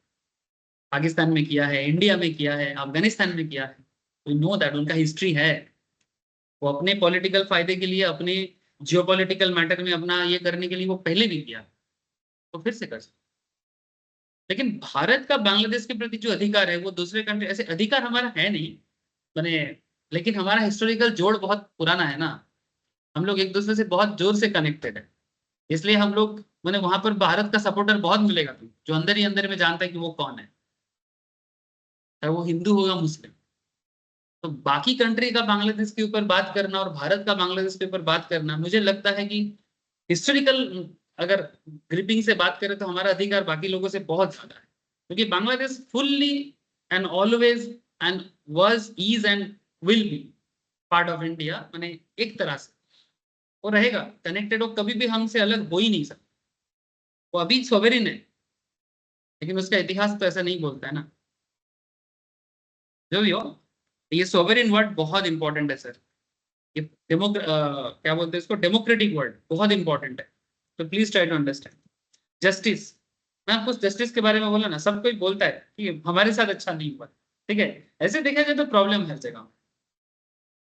पाकिस्तान में किया है, इंडिया में किया है, अफगानिस्तान में किया है, वी नो दैट, उनका हिस्ट्री है। वो अपने पॉलिटिकल फायदे के लिए, अपने जियोपॉलिटिकल मैटर में अपना ये करने के लिए वो पहले भी किया, तो फिर से कर सकते। लेकिन भारत का बांग्लादेश के प्रति जो अधिकार है वो दूसरे कंट्री, ऐसे अधिकार हमारा है नहीं मैंने, लेकिन हमारा हिस्टोरिकल जोड़ बहुत पुराना है ना, हम लोग एक दूसरे से बहुत जोर से कनेक्टेड है, इसलिए हम लोग मैंने वहां पर भारत का सपोर्टर बहुत मिलेगा जो अंदर ही अंदर में जानता है कि वो कौन है, चाहे वो हिंदू होगा मुस्लिम। तो बाकी कंट्री का बांग्लादेश के ऊपर बात करना और भारत का बांग्लादेश के ऊपर बात करना, मुझे लगता है कि हिस्टोरिकल अगर ग्रिपिंग से बात करें तो हमारा अधिकार बाकी लोगों से बहुत ज्यादा है, क्योंकि Bangladesh fully and always and was is and will be part of India, माने एक तरह से वो रहेगा कनेक्टेड, वो कभी भी हमसे अलग हो ही नहीं सकता। वो अभी सोवेरिन है, लेकिन उसका इतिहास तो ऐसा नहीं बोलता है ना, जो भी हो। ये सोवेरिन वर्ड बहुत इंपॉर्टेंट है सर, ये क्या बोलते हैं इसको, डेमोक्रेटिक वर्ड बहुत इंपॉर्टेंट है, तो please try to understand. Justice, मैं आपको जस्टिस के बारे में बोला ना, सब कोई बोलता है कि हमारे साथ अच्छा नहीं हुआ, ठीक है, ऐसे देखा जाए तो प्रॉब्लम हर जगह,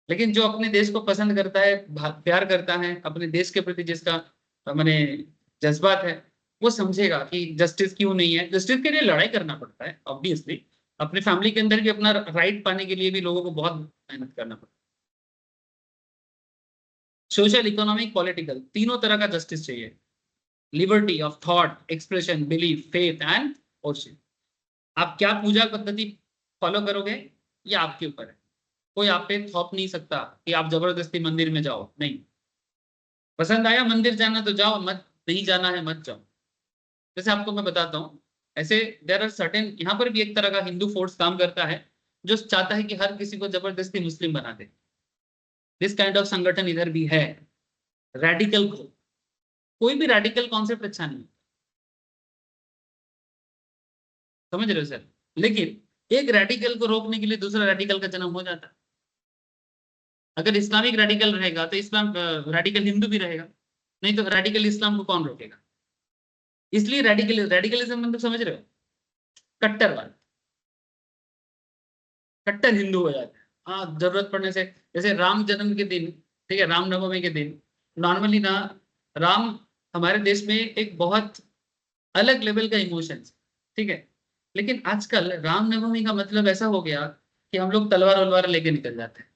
लेकिन जो अपने देश को पसंद करता है, प्यार करता है अपने देश के प्रति, जिसका मैंने जज्बात है, वो समझेगा कि जस्टिस क्यों नहीं है। जस्टिस के लिए लड़ाई करना पड़ता है ऑब्वियसली, अपने फैमिली के अंदर भी अपना राइट पाने के लिए भी लोगों को बहुत मेहनत करना पड़ता है। सोशल, इकोनॉमिक, पॉलिटिकल, तीनों तरह का जस्टिस चाहिए। Liberty of thought, expression, belief, faith and worship. आप क्या पूजा पद्धति फॉलो करोगे ये आपके ऊपर है, कोई आप पे थोप नहीं सकता कि आप जबरदस्ती मंदिर में जाओ, नहीं, पसंद आया मंदिर जाना तो जाओ, मत नहीं जाना है मत जाओ। जैसे आपको मैं बताता हूँ, ऐसे देयर आर सर्टेन, यहाँ पर भी एक तरह का हिंदू फोर्स काम करता है जो चाहता है कि हर किसी को जबरदस्ती मुस्लिम बना दे। दिस काइंड ऑफ संगठन इधर भी है, रेडिकल ग्रुप। कोई भी रेडिकल कॉन्सेप्ट अच्छा नहीं, समझ रहे हो सर, लेकिन एक रेडिकल को रोकने के लिए दूसरा रेडिकल का जन्म हो जाता है। अगर इस्लामिक रेडिकल रहेगा तो इस्लाम रेडिकल हिंदू भी रहेगा, नहीं तो रेडिकल इस्लाम को कौन रोकेगा। इसलिए रेडिकलिज्म मतलब समझ रहे हो, कट्टरवाद, कट्टर हिंदू हो जाते हैं हाँ जरूरत पड़ने से। जैसे राम जन्म के दिन, ठीक है, रामनवमी के दिन, नॉर्मली ना, राम हमारे देश में एक बहुत अलग लेवल का इमोशन, ठीक है, लेकिन आजकल रामनवमी का मतलब ऐसा हो गया कि हम लोग तलवार वलवार लेके निकल जाते हैं,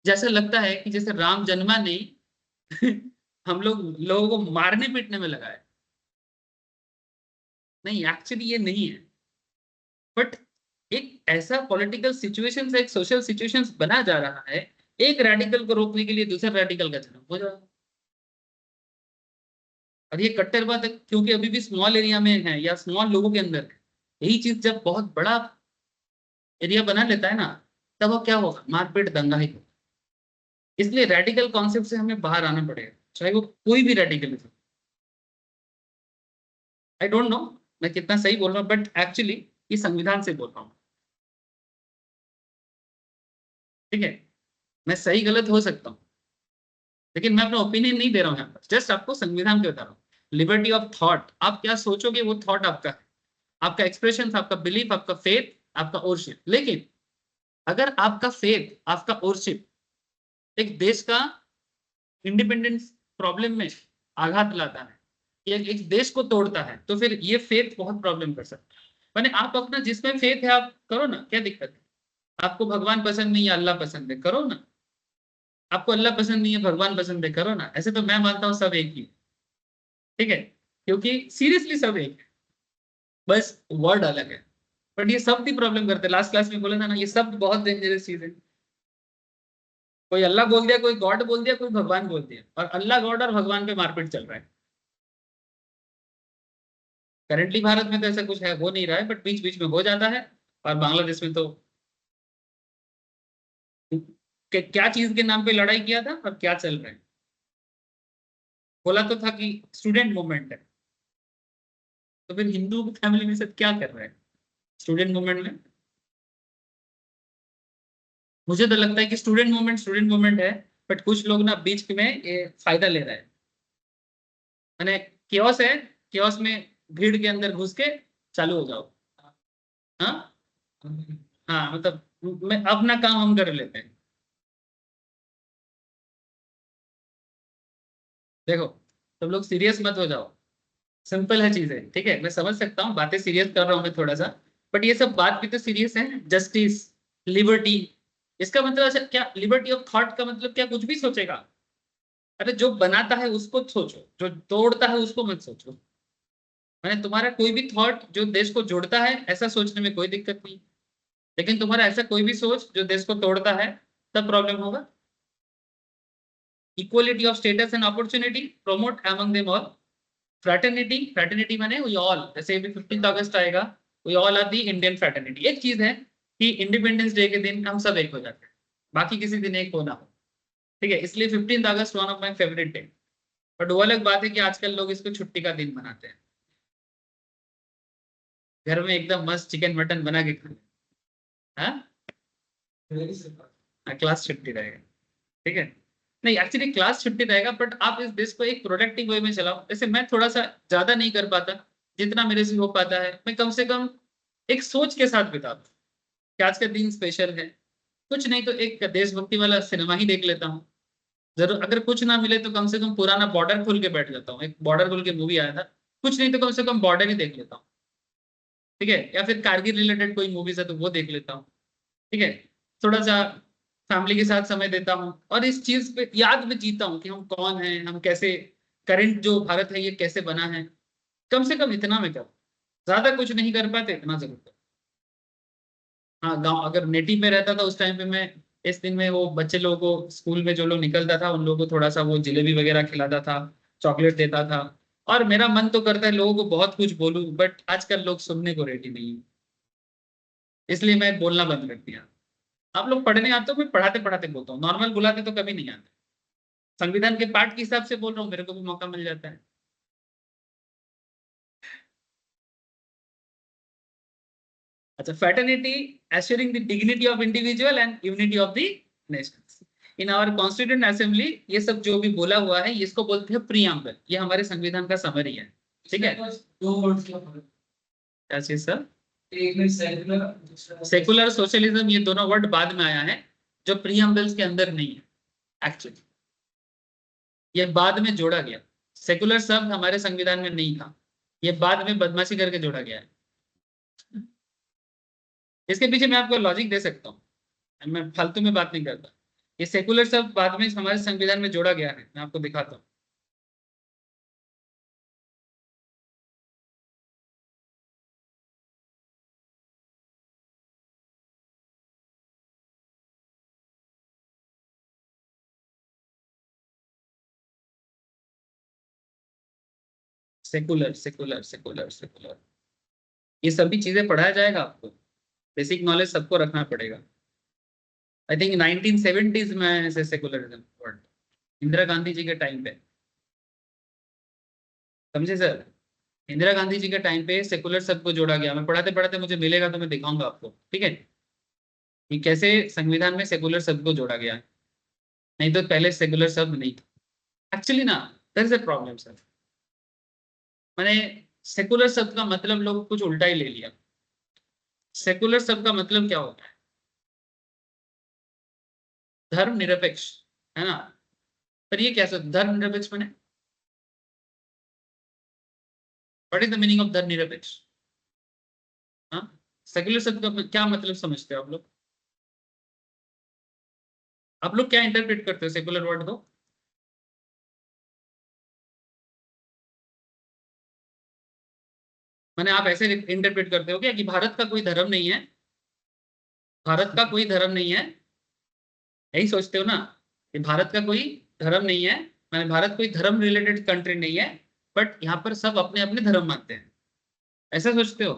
जैसे लगता है कि जैसे राम जन्मा नहीं हम लोग लोगों को मारने पीटने में लगा है। नहीं, एक्चुअली ये नहीं है, बट एक ऐसा पॉलिटिकल सिचुएशन से, एक सोशल सिचुएशन बना जा रहा है, एक रेडिकल को रोकने के लिए दूसरे रेडिकल का जन्म हो जाएगा। और ये कट्टरवाद क्योंकि अभी भी स्मॉल एरिया में है या स्मॉल लोगों के अंदर है, यही चीज जब बहुत बड़ा एरिया बना लेता है ना, तब वो क्या होगा, मारपीट दंगा ही होगा। इसलिए रेडिकल कॉन्सेप्ट से हमें बाहर आना पड़ेगा, चाहे वो कोई भी रेडिकलिज्म। आई डोंट नो मैं कितना सही बोल रहा हूँ, बट एक्चुअली ये संविधान से बोल रहा हूँ, ठीक है, मैं सही गलत हो सकता हूँ, लेकिन मैं अपना ओपिनियन नहीं दे रहा हूँ यहाँ पर, जस्ट आपको संविधान के बता रहा हूँ। लिबर्टी ऑफ थॉट, आप क्या सोचोगे वो थॉट आपका है, आपका एक्सप्रेशन, आपका बिलीफ, आपका फेथ, आपका ओरशिप। लेकिन अगर आपका फेथ, आपका ओरशिप एक देश का इंडिपेंडेंस प्रॉब्लम में आघात लाता है, एक देश को तोड़ता है, तो फिर ये फेथ बहुत प्रॉब्लम कर सकता है। माने आप अपना जिसमें फेथ है आप करो ना, क्या दिक्कत है। आपको भगवान पसंद नहीं है, अल्लाह पसंद है, करो ना। आपको अल्लाह पसंद नहीं है, भगवान पसंद है, करो ना। ऐसे तो मैं मानता हूँ सब एक ही, ठीक है, क्योंकि सीरियसली सब एक है, बस वर्ड अलग है। बट ये शब्द ही प्रॉब्लम करते हैं। लास्ट क्लास में बोला था ना, ये शब्द बहुत डेंजरस चीज है। कोई अल्लाह बोल दिया, कोई गॉड बोल दिया, कोई भगवान बोल दिया, और अल्लाह गॉड और भगवान पे मारपीट चल रहा है। करेंटली भारत में तो ऐसा कुछ है, हो नहीं रहा है, बट बीच बीच में हो जाता है। और बांग्लादेश में तो क्या चीज के नाम पे लड़ाई किया था और क्या चल रहा है। बोला तो था कि स्टूडेंट मूवमेंट है, तो फिर हिंदू फैमिली में सब क्या कर रहे हैं स्टूडेंट मूवमेंट में। मुझे तो लगता है कि स्टूडेंट मूवमेंट है, बट कुछ लोग ना बीच में ये फायदा ले रहे हैं। मैंने क्योस है, क्योस में भीड़ के अंदर घुस के चालू हो जाओ। हाँ हाँ, मतलब मैं अपना काम हम कर लेते हैं। देखो, तुम लोग सीरियस मत हो जाओ, सिंपल है चीजें, ठीक है, मैं समझ सकता हूँ, बातें सीरियस कर रहा हूँ मैं थोड़ा सा, बट ये सब बात भी तो सीरियस है। जस्टिस, लिबर्टी, इसका मतलब अच्छा क्या, लिबर्टी ऑफ थॉट का मतलब क्या, कुछ भी सोचेगा? अरे जो बनाता है उसको सोचो, जो तोड़ता है उसको मत सोचो। मैंने तुम्हारा कोई भी थॉट जो देश को जोड़ता है ऐसा सोचने में कोई दिक्कत नहीं, लेकिन तुम्हारा ऐसा कोई भी सोच जो देश को तोड़ता है, तब प्रॉब्लम होगा। Equality of status and opportunity, promote among them all. Fraternity, fraternity माने वी ऑल, जैसे अभी 15 अगस्त आएगा, we all are the Indian fraternity. एक चीज है कि इंडिपेंडेंस डे के दिन हम सब एक हो जाते हैं, बाकी किसी दिन एक होना हो, ठीक है, इसलिए 15 अगस्त one of my favourite day. But वो अलग बात है कि आजकल लोग इसको छुट्टी का दिन मनाते हैं, घर में एकदम मस्त चिकन मटन बना के खाते हैं, क्लास छुट्टी रहेगा, ठीक है। नहीं एक्चुअली क्लास छुट्टी रहेगा, बट आप इस देश को एक प्रोडक्टिव वे में चलाओ। जैसे मैं थोड़ा सा ज्यादा नहीं कर पाता, जितना मेरे से हो पाता है मैं कम से कम एक सोच के साथ बिता दूं कि आज का दिन स्पेशल है। कुछ नहीं तो एक देशभक्ति वाला सिनेमा ही देख लेता हूँ, जरूर अगर कुछ ना मिले तो कम से कम पुराना बॉर्डर खोल के बैठ जाता हूँ। एक बॉर्डर खोल के मूवी आया था, कुछ नहीं तो कम से कम बॉर्डर ही देख लेता हूँ, ठीक है, या फिर कारगिल रिलेटेड कोई मूवीज है तो वो देख लेता हूँ, ठीक है। थोड़ा सा फैमिली के साथ समय देता हूँ और इस चीज पे याद में जीता हूँ कि हम कौन हैं, हम कैसे, करंट जो भारत है ये कैसे बना है। कम से कम इतना मैं करूँ, ज्यादा कुछ नहीं कर पाते, इतना जरूर करूँ। हाँ, गाँव अगर नेटिव में रहता था उस टाइम पे मैं इस दिन में वो बच्चे लोगों को, स्कूल में जो लोग निकलता था उन लोगों को थोड़ा सा वो जलेबी वगैरह खिलाता था, चॉकलेट देता था। और मेरा मन तो करता है लोगों को बहुत कुछ बोलूं, बट आजकल लोग सुनने को रेडी नहीं है, इसलिए मैं बोलना बंद कर दिया। आप लोग पढ़ने आते हो, मैं पढ़ाते पढ़ाते बोलता हूँ, नॉर्मल बुलाते तो कभी नहीं आते। संविधान के पाठ के हिसाब से बोल रहा हूँ, मेरे को भी मौका मिल जाता है। अच्छा, fraternity assuring the dignity of individual and unity of the nations in our constituent assembly, ये सब जो भी बोला हुआ है इसको बोलते हैं प्रीएम्बल, ये हमारे संविधान का समरी है, ठीक है। दो वर्ड क्या फर्क क्या चीज सर? है? एक में सेकुलर, सेकुलर सोशलिज्म, ये दोनों वर्ड बाद में आया है, जो प्रीएम्बल्स के अंदर नहीं है एक्चुअली, ये बाद में जोड़ा गया। सेकुलर शब्द हमारे संविधान में नहीं था, ये बाद में बदमाशी करके जोड़ा गया है। इसके पीछे मैं आपको लॉजिक दे सकता हूँ, मैं फालतू में बात नहीं करता। ये सेकुलर शब्द बाद में हमारे संविधान में जोड़ा गया है, मैं आपको दिखाता हूँ। सेकुलर सेकुलर सेकुलर सेकुलर, ये सभी चीजें पढ़ाया जाएगा आपको, बेसिक नॉलेज सबको रखना पड़ेगा। आई थिंक 1970s में ऐसे सेकुलरिज्म वर्ड, इंदिरा गांधी जी के टाइम पे, समझे सर? इंदिरा गांधी जी के टाइम पे सेकुलर शब्द को जोड़ा गया। मैं पढ़ाते पढ़ाते मुझे मिलेगा तो मैं दिखाऊंगा आपको, ठीक है, कि कैसे संविधान में सेकुलर शब्द को जोड़ा गया है। नहीं तो पहले सेकुलर शब्द नहीं था एक्चुअली ना, there is a problem sir. मैंने सेकुलर शब्द का मतलब लोग कुछ उल्टा ही ले लिया। सेकुलर शब्द का मतलब क्या होता है? धर्म निरपेक्ष, है ना? पर ये क्या सर, धर्म निरपेक्ष माने what is the meaning of धर्म निरपेक्ष? हाँ, सेकुलर शब्द का क्या मतलब समझते हो आप लोग? आप लोग क्या इंटरप्रेट करते हो सेकुलर वर्ड को? माने आप ऐसे इंटरप्रेट करते हो क्या कि भारत का कोई धर्म नहीं है, भारत का कोई धर्म नहीं है, यही सोचते हो ना कि भारत का कोई धर्म नहीं है, माने भारत कोई धर्म रिलेटेड कंट्री नहीं है, बट यहाँ पर सब अपने अपने धर्म मानते हैं, ऐसा सोचते हो?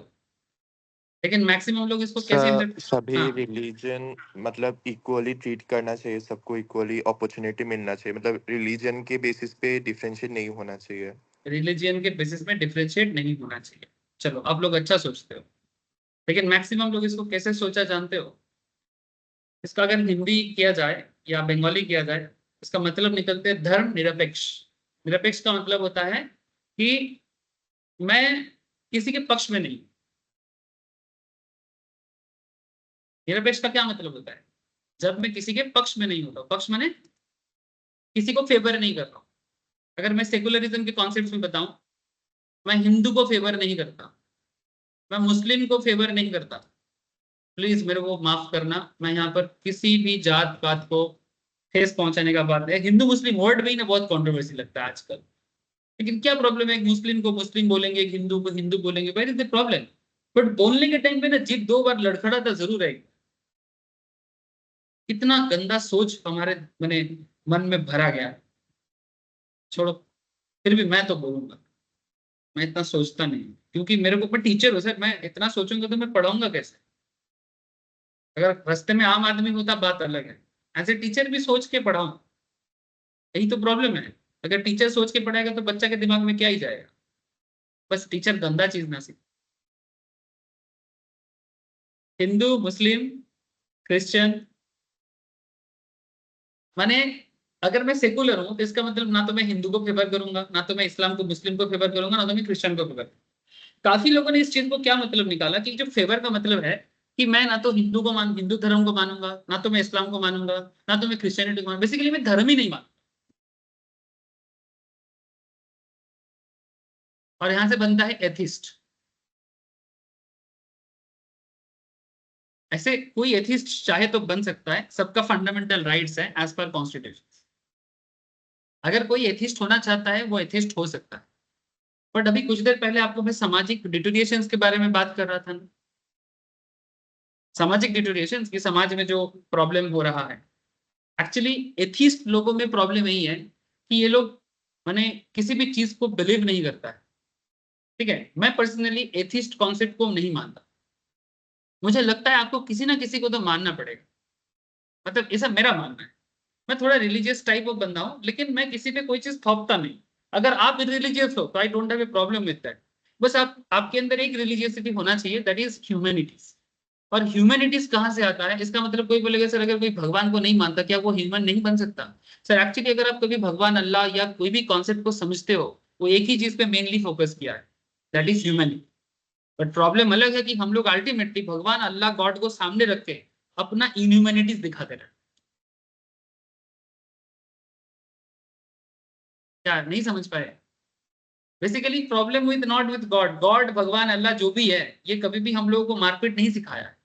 लेकिन मैक्सिमम लोग इसको कैसे सभी हाँ, रिलीजन मतलब इक्वली ट्रीट करना चाहिए, सबको इक्वली अपॉर्चुनिटी मिलना चाहिए, मतलब रिलीजन के बेसिस पे डिफरेंशिएट नहीं होना चाहिए। रिलीजियन के बेसिस में डिफरेंशिएट नहीं होना चाहिए। चलो आप लोग अच्छा सोचते हो, लेकिन मैक्सिमम लोग इसको कैसे सोचा जानते हो? इसका अगर हिंदी किया जाए या बंगाली किया जाए, इसका मतलब निकलते हैं धर्म निरपेक्ष। निरपेक्ष का मतलब होता है कि मैं किसी के पक्ष में नहीं। निरपेक्ष का क्या मतलब होता है? जब मैं किसी के पक्ष में नहीं होता, पक्ष माने किसी को फेवर नहीं कर रहा हूं। अगर मैं सेकुलरिज्म के कॉन्सेप्ट में बताऊं, मैं हिंदू को फेवर नहीं करता, मैं मुस्लिम को फेवर नहीं करता, प्लीज मेरे को माफ करना। मैं यहाँ पर किसी भी जात पात को ठेस पहुंचाने का बात है। हिंदू मुस्लिम वर्ड में ही ना बहुत कंट्रोवर्सी लगता है आजकल, लेकिन क्या प्रॉब्लम है? एक मुस्लिम को मुस्लिम बोलेंगे, एक हिंदू को हिंदू बोलेंगे, where is the problem? But बोलने के टाइम पे ना जीत 2 बार लड़खड़ाता जरूर है। कितना गंदा सोच हमारे मैंने मन में भरा गया है। छोड़ो, फिर भी मैं तो बोलूंगा, मैं इतना सोचता नहीं हूं, क्योंकि मेरे को, मैं टीचर हूँ सर, मैं इतना सोचूंगा तो मैं पढ़ाऊंगा कैसे? अगर रास्ते में आम आदमी होता बात अलग है, एज ए टीचर भी सोच के पढ़ाऊं, यही तो प्रॉब्लम है। अगर टीचर सोच के पढ़ाएगा तो बच्चा के दिमाग में क्या ही जाएगा? बस टीचर गंदा चीज ना सीखे। हिंदू, मुस्लिम, क्रिश्चियन, माने अगर मैं सेकुलर हूं तो इसका मतलब ना तो मैं हिंदू को फेवर करूंगा, ना तो मैं इस्लाम को मुस्लिम को फेवर करूंगा, ना तो मैं क्रिश्चियन को फेवर। काफी लोगों ने इस चीज को क्या मतलब निकाला कि जो फेवर का मतलब है कि मैं ना तो हिंदू धर्म को मानूंगा, ना तो मैं इस्लाम को मानूंगा, ना तो मैं क्रिश्चियनिटी को मानूंगा। बेसिकली मैं धर्म ही नहीं मानूंगा। और यहां से बनता है एथिस्ट। ऐसे कोई एथिस्ट चाहे तो बन सकता है, सबका फंडामेंटल राइट्स है एज पर कॉन्स्टिट्यूशन। अगर कोई एथिस्ट होना चाहता है वो एथिस्ट हो सकता है। बट अभी कुछ देर पहले आपको मैं सामाजिक डिटोरिएशंस के बारे में बात कर रहा था ना। सामाजिक डिटोरिएशंस की समाज में जो प्रॉब्लम हो रहा है, एक्चुअली एथिस्ट लोगों में प्रॉब्लम यही है कि ये लोग माने किसी भी चीज को बिलीव नहीं करता है। ठीक है, मैं पर्सनली एथिस्ट कॉन्सेप्ट को नहीं मानता। मुझे लगता है आपको किसी ना किसी को तो मानना पड़ेगा, मतलब ऐसा मेरा मानना है। मैं थोड़ा रिलीजियस टाइप ऑफ बंदा हूँ, लेकिन मैं किसी पे कोई चीज थोपता नहीं। अगर आप रिलीजियस हो तो I don't have a problem with that. बस आपके अंदर एक रिलीजियसिटी होना चाहिए, दैट इज ह्यूमैनिटीज। और ह्यूमैनिटीज कहाँ से आता है? इसका मतलब कोई बोलेगा सर अगर कोई भगवान को नहीं मानता क्या वो ह्यूमन नहीं बन सकता? सर एक्चुअली अगर आप कभी भगवान, अल्लाह या कोई भी कॉन्सेप्ट को समझते हो, वो एक ही चीज पे मेनली फोकस किया है, that is humanity. But problem अलग है कि हम लोग अल्टीमेटली भगवान, अल्लाह, गॉड को सामने रख के अपना इनह्यूमैनिटीज दिखाते रहे। क्या नहीं समझ पाए? Basically problem with not with God, God, भगवान, अल्लाह जो भी है, ये कभी भी हम लोगों को मारपीट नहीं सिखाया है।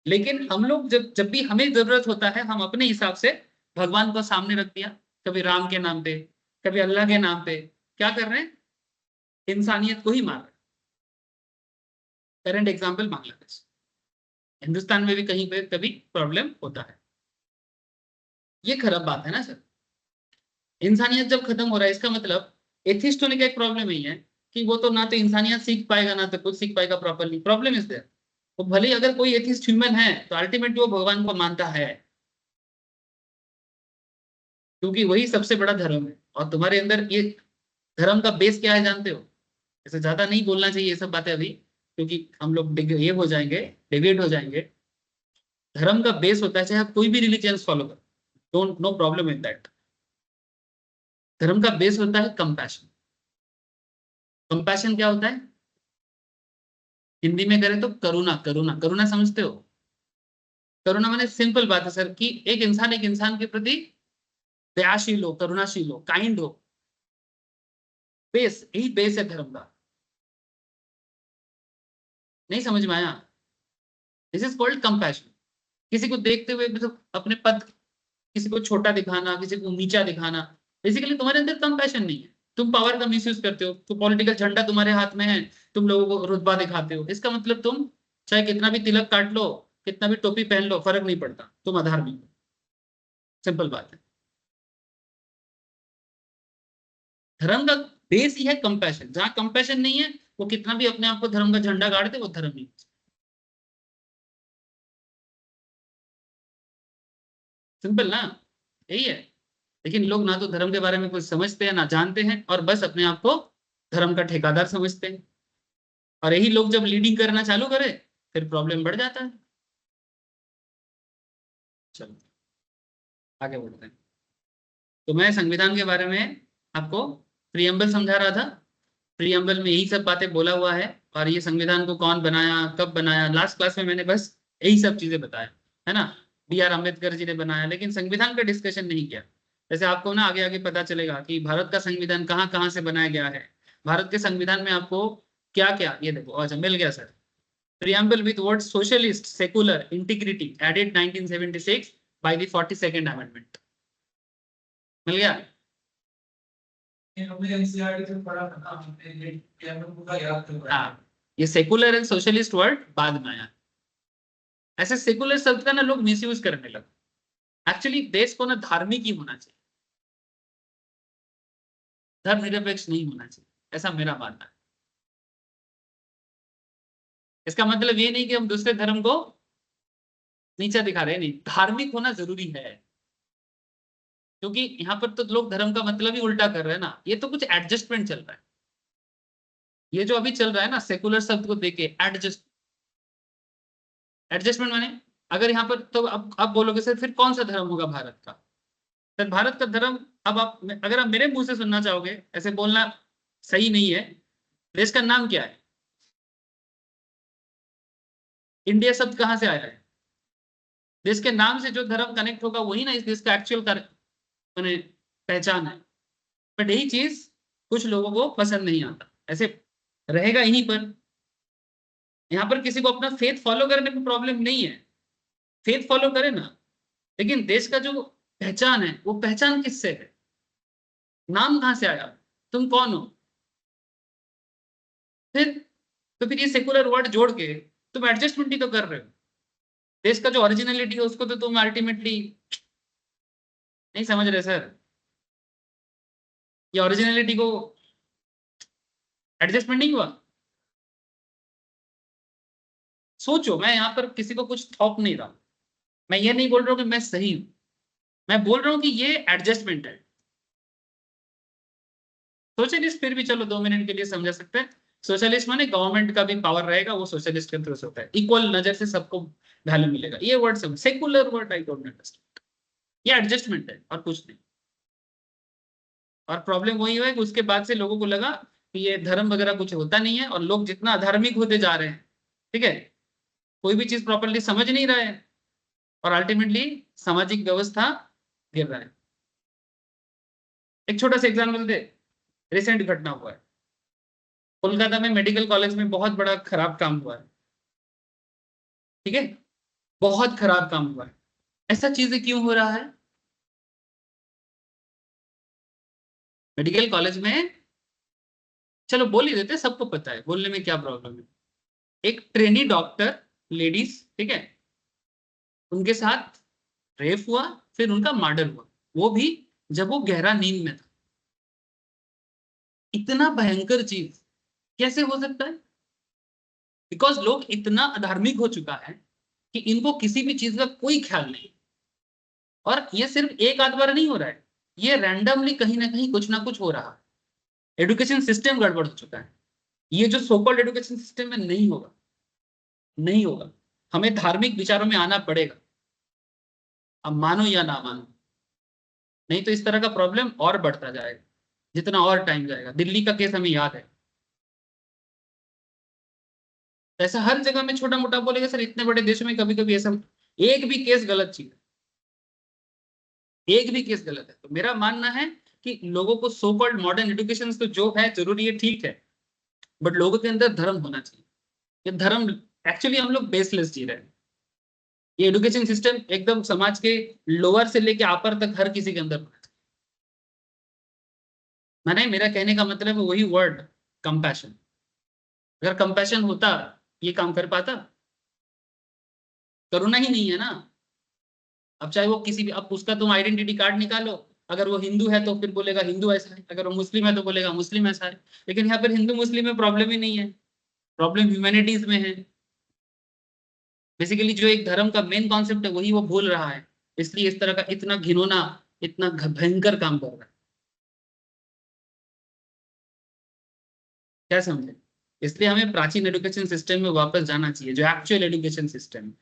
लेकिन हम लोग जब जब भी हमें जरूरत होता है, हम अपने हिसाब से भगवान को सामने रख दिया, कभी राम के नाम पे, कभी अल्लाह के नाम पे, क्या कर रहे हैं? इंसानियत को ही मार रहे हैं। करंट एग्जाम्पल बांग्लादेश, हिंदुस्तान में भी कहीं पे कभी प्रॉब्लम होता है। ये खराब बात है ना सर। इंसानियत जब खत्म हो रहा है, इसका मतलब एथिस्ट होने का एक प्रॉब्लम यही है कि वो तो ना तो इंसानियत सीख पाएगा, ना तो कुछ सीख पाएगा प्रॉपरली। Problem is there. वो भले ही अगर कोई एथिस्ट ह्यूमन है तो अल्टीमेटली वो भगवान को मानता है, क्योंकि वही सबसे बड़ा धर्म है। और तुम्हारे अंदर ये धर्म का बेस क्या है जानते हो? ऐसे ज्यादा नहीं बोलना चाहिए ये सब बातें अभी, क्योंकि हम लोग ये हो जाएंगे, डिबेट हो जाएंगे। धर्म का बेस होता है, चाहे आप कोई भी रिलीजियन फॉलो करो, don't, no problem in that. धर्म का बेस होता है कंपैशन। कंपैशन क्या होता है? हिंदी में करें तो करुणा। करुणा, करुणा समझते हो? करुणा माने सिंपल बात है सर कि एक इंसान के प्रति दयाशील हो, करुणाशील हो, काइंड हो। बेस, यही बेस है धर्म का। नहीं समझ में आया? This is called compassion. किसी को देखते हुए मतलब अपने पद, किसी को छोटा दिखाना, किसी को नीचा दिखाना, बेसिकली तुम्हारे अंदर कंपैशन नहीं है। तुम पावर का मिसयूज करते हो, तो पॉलिटिकल झंडा तुम्हारे हाथ में है, तुम लोगों को रुतबा दिखाते हो। इसका मतलब तुम चाहे कितना भी तिलक काट लो, कितना भी टोपी पहन लो, फर्क नहीं पड़ता, तुम अधार्मिक हो। सिंपल बात है। धर्म का बेस ही है कंपैशन। जहां कंपैशन नहीं है, वो कितना भी अपने आप को धर्म का झंडा गाड़ दे, वो धर्म नहीं। सिंपल ना, यही है। लेकिन लोग ना तो धर्म के बारे में कुछ समझते हैं, ना जानते हैं, और बस अपने आप को धर्म का ठेकेदार समझते हैं। और यही लोग जब लीडिंग करना चालू करे, फिर प्रॉब्लम बढ़ जाता है। चलो आगे बढ़ते हैं। तो मैं संविधान के बारे में आपको प्रियम्बल समझा रहा था। प्रियम्बल में यही सब बातें बोला हुआ है। और ये संविधान को कौन बनाया, कब बनाया, लास्ट क्लास में मैंने बस यही सब चीजें बताया है ना। B.R. अम्बेडकर जी ने बनाया, लेकिन संविधान का डिस्कशन नहीं किया। जैसे आपको ना आगे आगे पता चलेगा कि भारत का संविधान कहाँ कहाँ से बनाया गया है, भारत के संविधान में आपको क्या क्या, ये देखो, अच्छा मिल गया sir. Preamble with word socialist secular integrity added 1976 by the 42nd amendment, मिल गया। ये हमने एनसीईआरटी से पढ़ा था ना, हमने ये हमें पूरा याद करवाया। हाँ, ये सेकुलर एंड सोशलिस्ट वर्ड बाद में आया। ऐसे सेकुलर शब्द का ना लोग मिसयूज करने लगे। एक्चुअली देश को ना धार्मिक ही होना चाहिए, धर्मनिरपेक्ष नहीं होना चाहिए, ऐसा मेरा मानना है। इसका मतलब ये नहीं कि हम दूसरे धर्म को नीचा दिखा रहे हैं, नहीं, धार्मिक होना जरूरी है। क्योंकि यहाँ पर तो लोग धर्म का मतलब ही उल्टा कर रहे हैं ना, ये तो कुछ एडजस्टमेंट चल रहा है। ये जो अभी चल रहा है ना सेकुलर शब्द को देके एडजस्टमेंट माने, अगर यहाँ पर तो अब आप बोलोगे सर फिर कौन सा धर्म होगा भारत का? सर भारत का धर्म, अब आप अगर आप मेरे मुंह से सुनना चाहोगे, ऐसे बोलना सही नहीं है। देश का नाम क्या है? इंडिया शब्द कहाँ से आया है? देश के नाम से जो धर्म कनेक्ट होगा वही ना इस देश का एक्चुअल मैंने पहचान है। बट यही चीज कुछ लोगों को पसंद नहीं आता, ऐसे रहेगा यहीं पर। यहाँ पर किसी को अपना फेथ फॉलो करने में प्रॉब्लम नहीं है, फेथ फॉलो करे ना, लेकिन देश का जो पहचान है वो पहचान किससे है? नाम कहाँ से आया? तुम कौन हो? फिर तो फिर ये सेकुलर वर्ड जोड़ के तुम एडजस्टमेंट ही तो कर रहे हो। देश का जो ओरिजिनलिटी है उसको तो तुम अल्टीमेटली नहीं समझ रहे सर। ये ओरिजिनलिटी को एडजस्टमेंट नहीं हुआ। सोचो, मैं यहाँ पर किसी को कुछ थोप नहीं रहा, मैं ये नहीं बोल रहा हूँ कि मैं सही हूं, मैं बोल रहा हूँ कि ये एडजस्टमेंट है। सोशलिस्ट फिर भी चलो 2 मिनट के लिए समझा सकते हैं। सोशलिस्ट माने गवर्नमेंट का भी पावर रहेगा, वो सोशलिस्ट के थ्रू से होता है, इक्वल नजर से सबको वैल्यू मिलेगा। ये वर्ड समझ, secular word I don't understand. ये एडजस्टमेंट है और कुछ नहीं। और प्रॉब्लम वही हुआ है कि उसके बाद से लोगों को लगा कि ये धर्म वगैरह कुछ होता नहीं है, और लोग जितना अधार्मिक होते जा रहे हैं, ठीक है, कोई भी चीज प्रॉपरली समझ नहीं रहे हैं, और अल्टीमेटली सामाजिक व्यवस्था गिर रहा है। एक छोटा सा एग्जाम्पल दे, रिसेंट घटना हुआ है कोलकाता में, मेडिकल कॉलेज में बहुत बड़ा खराब काम हुआ है, ठीक है, बहुत खराब काम हुआ है। ऐसा चीजें क्यों हो रहा है? मेडिकल कॉलेज में, चलो बोल ही देते, सबको पता है, बोलने में क्या प्रॉब्लम है। एक ट्रेनी डॉक्टर लेडीज, ठीक है, उनके साथ रेप हुआ, फिर उनका मर्डर हुआ, वो भी जब वो गहरा नींद में था। इतना भयंकर चीज कैसे हो सकता है? बिकॉज लोग इतना अधार्मिक हो चुका है कि इनको किसी भी चीज का कोई ख्याल नहीं। और ये सिर्फ एक आध बार नहीं हो रहा है, ये रैंडमली कहीं ना कहीं कुछ ना कुछ हो रहा है। एजुकेशन सिस्टम गड़बड़ हो चुका है। ये जो सो कॉल्ड एजुकेशन सिस्टम में नहीं होगा, नहीं होगा। हमें धार्मिक विचारों में आना पड़ेगा, अब मानो या ना मानो, नहीं तो इस तरह का प्रॉब्लम और बढ़ता जाएगा जितना और टाइम जाएगा। दिल्ली का केस हमें याद है। ऐसा हर जगह में छोटा मोटा बोलेगा सर, इतने बड़े देशों में कभी कभी ऐसा एक भी केस गलत चीज है, एक भी केस गलत है। तो मेरा मानना है कि लोगों को सो कॉल्ड मॉडर्न एजुकेशन तो जो है जरूरी है, ठीक है, बट लोगों के अंदर धर्म होना चाहिए। ये धर्म एक्चुअली हम लोग बेसलेस जी रहे हैं। ये एजुकेशन सिस्टम एकदम समाज के लोअर से लेके अपर तक हर किसी के अंदर होना चाहिए। मैंने, मेरा कहने का मतलब है वही वर्ड, कंपैशन। अगर कंपैशन होता ये काम कर पाता? करुणा ही नहीं है ना। अब चाहे वो किसी भी, अब उसका तुम आइडेंटिटी कार्ड निकालो, अगर वो हिंदू है तो फिर बोलेगा हिंदू ऐसा है, अगर वो मुस्लिम है तो बोलेगा मुस्लिम ऐसा है। लेकिन यहाँ पर हिंदू मुस्लिम में प्रॉब्लम ही नहीं है, प्रॉब्लम ह्यूमैनिटीज में है। बेसिकली जो एक धर्म का मेन कॉन्सेप्ट है वही वो भूल रहा है, इसलिए इस तरह का इतना घिनौना, इतना भयंकर काम कर रहा है। क्या समझे? इसलिए हमें प्राचीन एजुकेशन सिस्टम में वापस जाना चाहिए, जो एक्चुअल एजुकेशन सिस्टम है,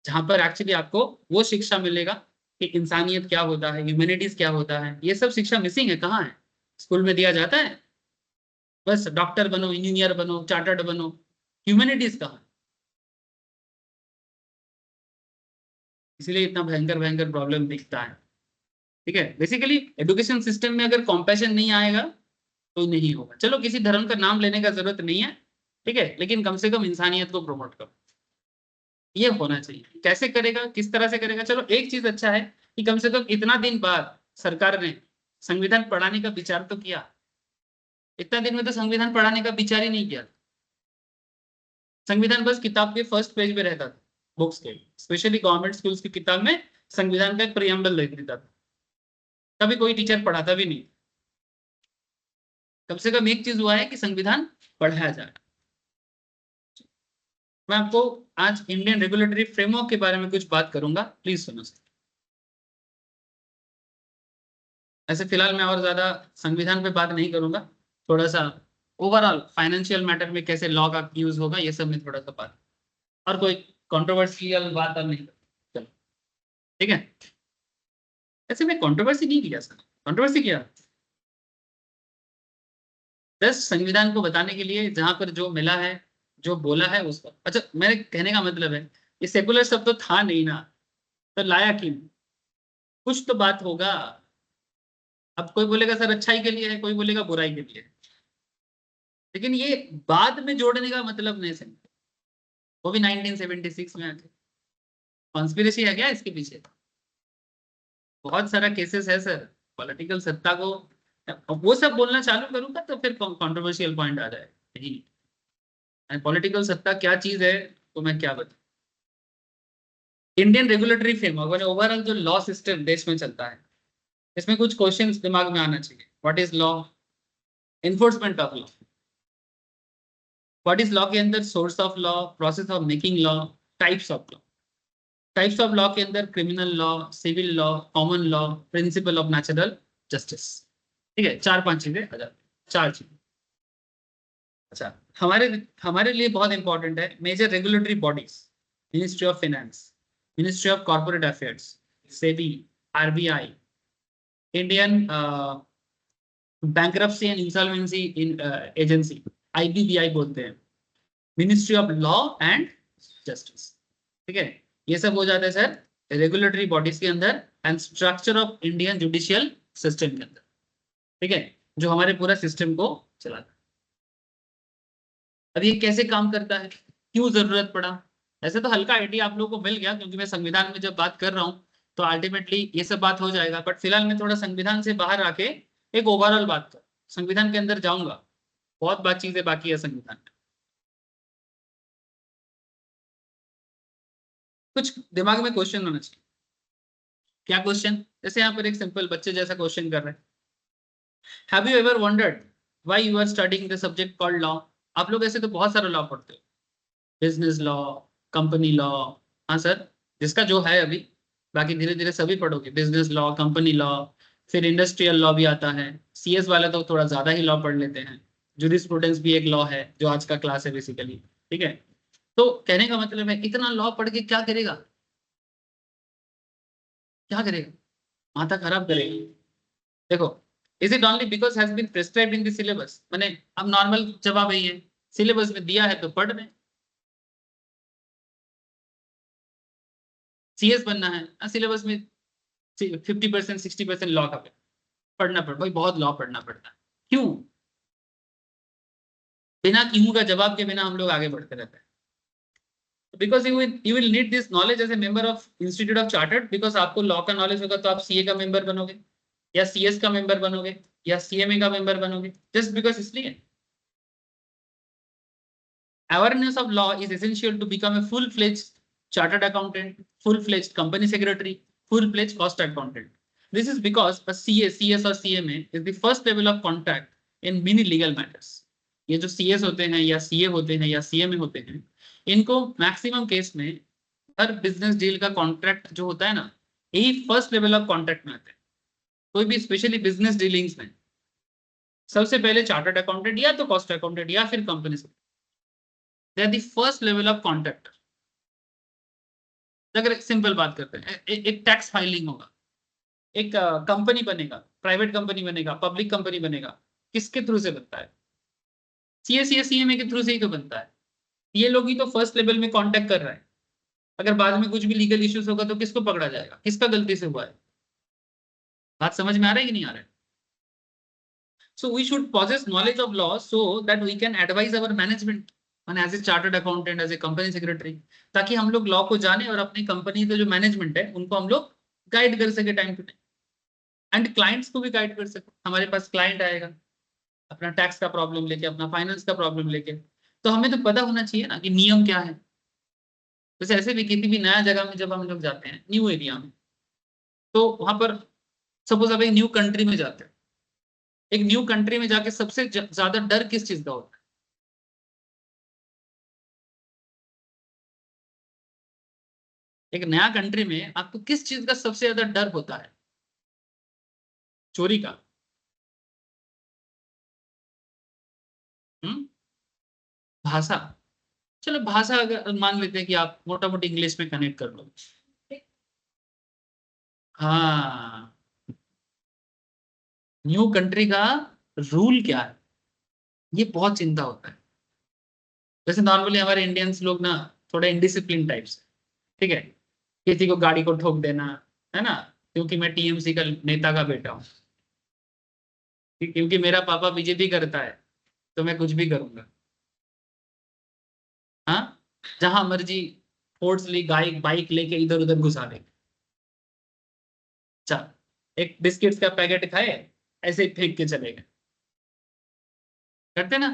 जहां पर एक्चुअली आपको वो शिक्षा मिलेगा कि इंसानियत क्या होता है, ह्यूमैनिटीज क्या होता है। ये सब शिक्षा मिसिंग है, कहाँ है? स्कूल में दिया जाता है बस डॉक्टर बनो, इंजीनियर बनो, चार्टर्ड बनो, ह्यूमैनिटीज कहाँ है? इसलिए इतना भयंकर भयंकर प्रॉब्लम दिखता है। ठीक है, बेसिकली एजुकेशन सिस्टम में अगर कॉम्पैशन नहीं आएगा कोई नहीं होगा। चलो किसी धर्म का नाम लेने का जरूरत नहीं है, ठीक है, लेकिन कम से कम इंसानियत को प्रमोट करो, ये होना चाहिए। कैसे करेगा, किस तरह से करेगा? चलो एक चीज अच्छा है कि कम से कम इतना दिन बाद सरकार ने संविधान पढ़ाने का विचार तो किया। इतना दिन में तो संविधान पढ़ाने का विचार ही नहीं किया। संविधान बस किताब के फर्स्ट पेज पे रहता था, बुक्स के, स्पेशली गवर्नमेंट स्कूल्स की किताब में संविधान का एक प्रियम्बल लिख देता था, कभी कोई टीचर पढ़ाता भी नहीं। कम से कम एक चीज हुआ है कि संविधान पढ़ाया जाए। मैं आपको आज इंडियन रेगुलेटरी फ्रेमवर्क के बारे में कुछ बात करूंगा, प्लीज सुनो। ऐसे फिलहाल मैं और ज्यादा संविधान पे बात नहीं करूंगा, थोड़ा सा ओवरऑल फाइनेंशियल मैटर में कैसे लॉ का यूज होगा ये सब में थोड़ा सा बात, और कोई कंट्रोवर्शियल बात अब नहीं। चलो ठीक है, ऐसे मैं कंट्रोवर्सी नहीं किया सर, कंट्रोवर्सी किया बस संविधान को बताने के लिए, जहां पर जो मिला है, जो बोला है उस पर। अच्छा, मेरे कहने का मतलब है ये सेकुलर सब तो था नहीं ना, तो लाया क्यों? कुछ तो बात होगा। अब कोई बोलेगा सर अच्छाई के लिए है, कोई बोलेगा बुराई के लिए है, लेकिन ये बाद में जोड़ने का मतलब नहीं समझ, वो भी 1976 में आके। कॉन्स्पिरेसी है क्या इसके पीछे? बहुत सारा केसेस है सर, पॉलिटिकल सत्ता को वो सब बोलना चालू करूंगा तो फिर कंट्रोवर्शियल पॉइंट आ जाए। नहीं, पॉलिटिकल सत्ता क्या चीज है तो मैं क्या बताऊं। इंडियन रेगुलेटरी फ्रेमवर्क ओवरऑल जो लॉ सिस्टम देश में चलता है, इसमें कुछ क्वेश्चंस दिमाग में आना चाहिए। What is law? Enforcement of law. What is law के अंदर? Source of law, process of making law, types of law. Types of law के अंदर criminal law, civil law, common law, principle of natural justice. ठीक है, 4-5 चीजें आ जाती, 4 चीजें। अच्छा, हमारे हमारे लिए बहुत इंपॉर्टेंट है major regulatory bodies, ministry of finance, ministry of corporate affairs, SEBI, RBI, Indian bankruptcy and insolvency agency, IBBI बोलते हैं, ministry of law and justice. ठीक है, ये सब हो जाता है सर रेगुलेटरी बॉडीज के अंदर and structure of Indian judicial system के अंदर। ठीक है, जो हमारे पूरा सिस्टम को चलाता है। अब ये कैसे काम करता है, क्यों जरूरत पड़ा? ऐसे तो हल्का आइडिया आप लोगों को मिल गया, क्योंकि मैं संविधान में जब बात कर रहा हूँ तो अल्टीमेटली ये सब बात हो जाएगा, बट फिलहाल मैं थोड़ा संविधान से बाहर आके एक ओवरऑल बात कर, संविधान के अंदर जाऊंगा, बहुत बात चीजें बाकी है संविधान में। कुछ दिमाग में क्वेश्चन होना चाहिए। क्या क्वेश्चन? जैसे यहाँ पर एक सिंपल बच्चे जैसा क्वेश्चन कर रहे हैं, have you ever wondered why you are studying the subject called law? आप लोग ऐसे तो बहुत सारा लॉ पढ़ते हो, बिजनेस लॉ, कंपनी लॉ। हाँ सर, जिसका जो है अभी, बाकी धीरे धीरे सभी पढ़ोगे, बिजनेस लॉ, कंपनी लॉ, फिर इंडस्ट्रियल लॉ भी आता है। सीएस वाले तो थोड़ा ज्यादा ही लॉ पढ़ लेते हैं। जूरिस्प्रूडेंस भी एक लॉ है जो आज का क्लास है बेसिकली। ठीक है, तो कहने का मतलब है इतना लॉ पढ़ के क्या करेगा? क्या करेगा? माथा खराब करेगा। देखो, is it only because has been prescribed in the syllabus? मैंने अब नॉर्मल जवाब यही है, सिलेबस में दिया है तो पढ़ रहे। सीएस बनना है, सिलेबस में 50% 60% लॉ का पढ़ना पड़ भाई, बहुत लॉ पढ़ना पड़ता है। क्यों? बिना क्यों का जवाब के बिना हम लोग आगे बढ़ते रहते हैं। Because you will need this knowledge as a member of institute of chartered, because आपको लॉ का नॉलेज होगा तो आप सीए का मेंबर बनोगे, या सीएस का मेंबर बनोगे, या सीएमए का मेंबर बनोगे, जस्ट बिकॉज इसलिए। Awareness of law is essential to become a full-fledged chartered accountant, full-fledged company secretary, full-fledged cost accountant. This is because a CA, CS or CMA is the first level of contact in many legal matters. ये जो CS होते हैं या CA होते हैं या CMA होते हैं, इनको मैक्सिमम केस में हर बिजनेस डील का कॉन्ट्रैक्ट जो होता है ना, यही फर्स्ट लेवल ऑफ कॉन्ट्रैक्ट में आते हैं। कोई भी स्पेशली बिजनेस डीलिंग्स में सबसे पहले चार्टर्ड अकाउंटेंट या तो कॉस्ट अकाउंटेंट या फिर कंपनी से, they are the first level of contact. अगर सिंपल बात करते हैं, एक टैक्स फाइलिंग होगा, एक कंपनी बनेगा, प्राइवेट कंपनी बनेगा, पब्लिक कंपनी बनेगा, किसके थ्रू से बनता है? सीएमए के थ्रू से ही तो बनता है। ये लोग ही तो फर्स्ट लेवल में कांटेक्ट कर रहा है। अगर बाद में कुछ भी लीगल इश्यूज होगा तो किसको पकड़ा जाएगा? किसका गलती से हुआ है? बात समझ में आ रहा है कि नहीं आ रहा है? So we should possess knowledge of law so that we can advise our management and as a chartered accountant, as a company secretary, ताकि हम लोग लॉ को जाने और अपनी कंपनी का जो मैनेजमेंट है उनको हम लोग गाइड कर सके time to time, and clients को भी गाइड कर सके। हमारे पास क्लाइंट आएगा अपना टैक्स का प्रॉब्लम लेके, अपना फाइनेंस का प्रॉब्लम लेके, तो हमें तो पता होना चाहिए ना कि नियम क्या है। जैसे ऐसे भी किसी भी नया जगह में जब हम लोग जाते हैं न्यू एरिया में, तो वहां पर सपोज आप एक न्यू कंट्री में जाते हैं, एक न्यू कंट्री में जाके सबसे ज्यादा डर किस चीज का होता है? एक नया कंट्री में आपको किस चीज का सबसे ज्यादा डर होता है? चोरी का? भाषा? चलो भाषा अगर मान लेते हैं कि आप मोटा मोटी इंग्लिश में कनेक्ट कर लो। हाँ, न्यू कंट्री का रूल क्या है, ये बहुत चिंता होता है। जैसे नॉर्मली हमारे इंडियंस लोग ना थोड़े इनडिसिप्लिन टाइप्स, ठीक है, किसी को गाड़ी को ठोक देना, है ना, क्योंकि मैं टीएमसी का नेता का बेटा हूँ, क्योंकि मेरा पापा बीजेपी करता है तो मैं कुछ भी करूंगा। हाँ, जहां मर्जी फोर्सली बाइक लेके इधर उधर घुसा देंगे। चल, एक बिस्किट्स का पैकेट खाए ऐसे ही फेंक के चले गए, करते ना?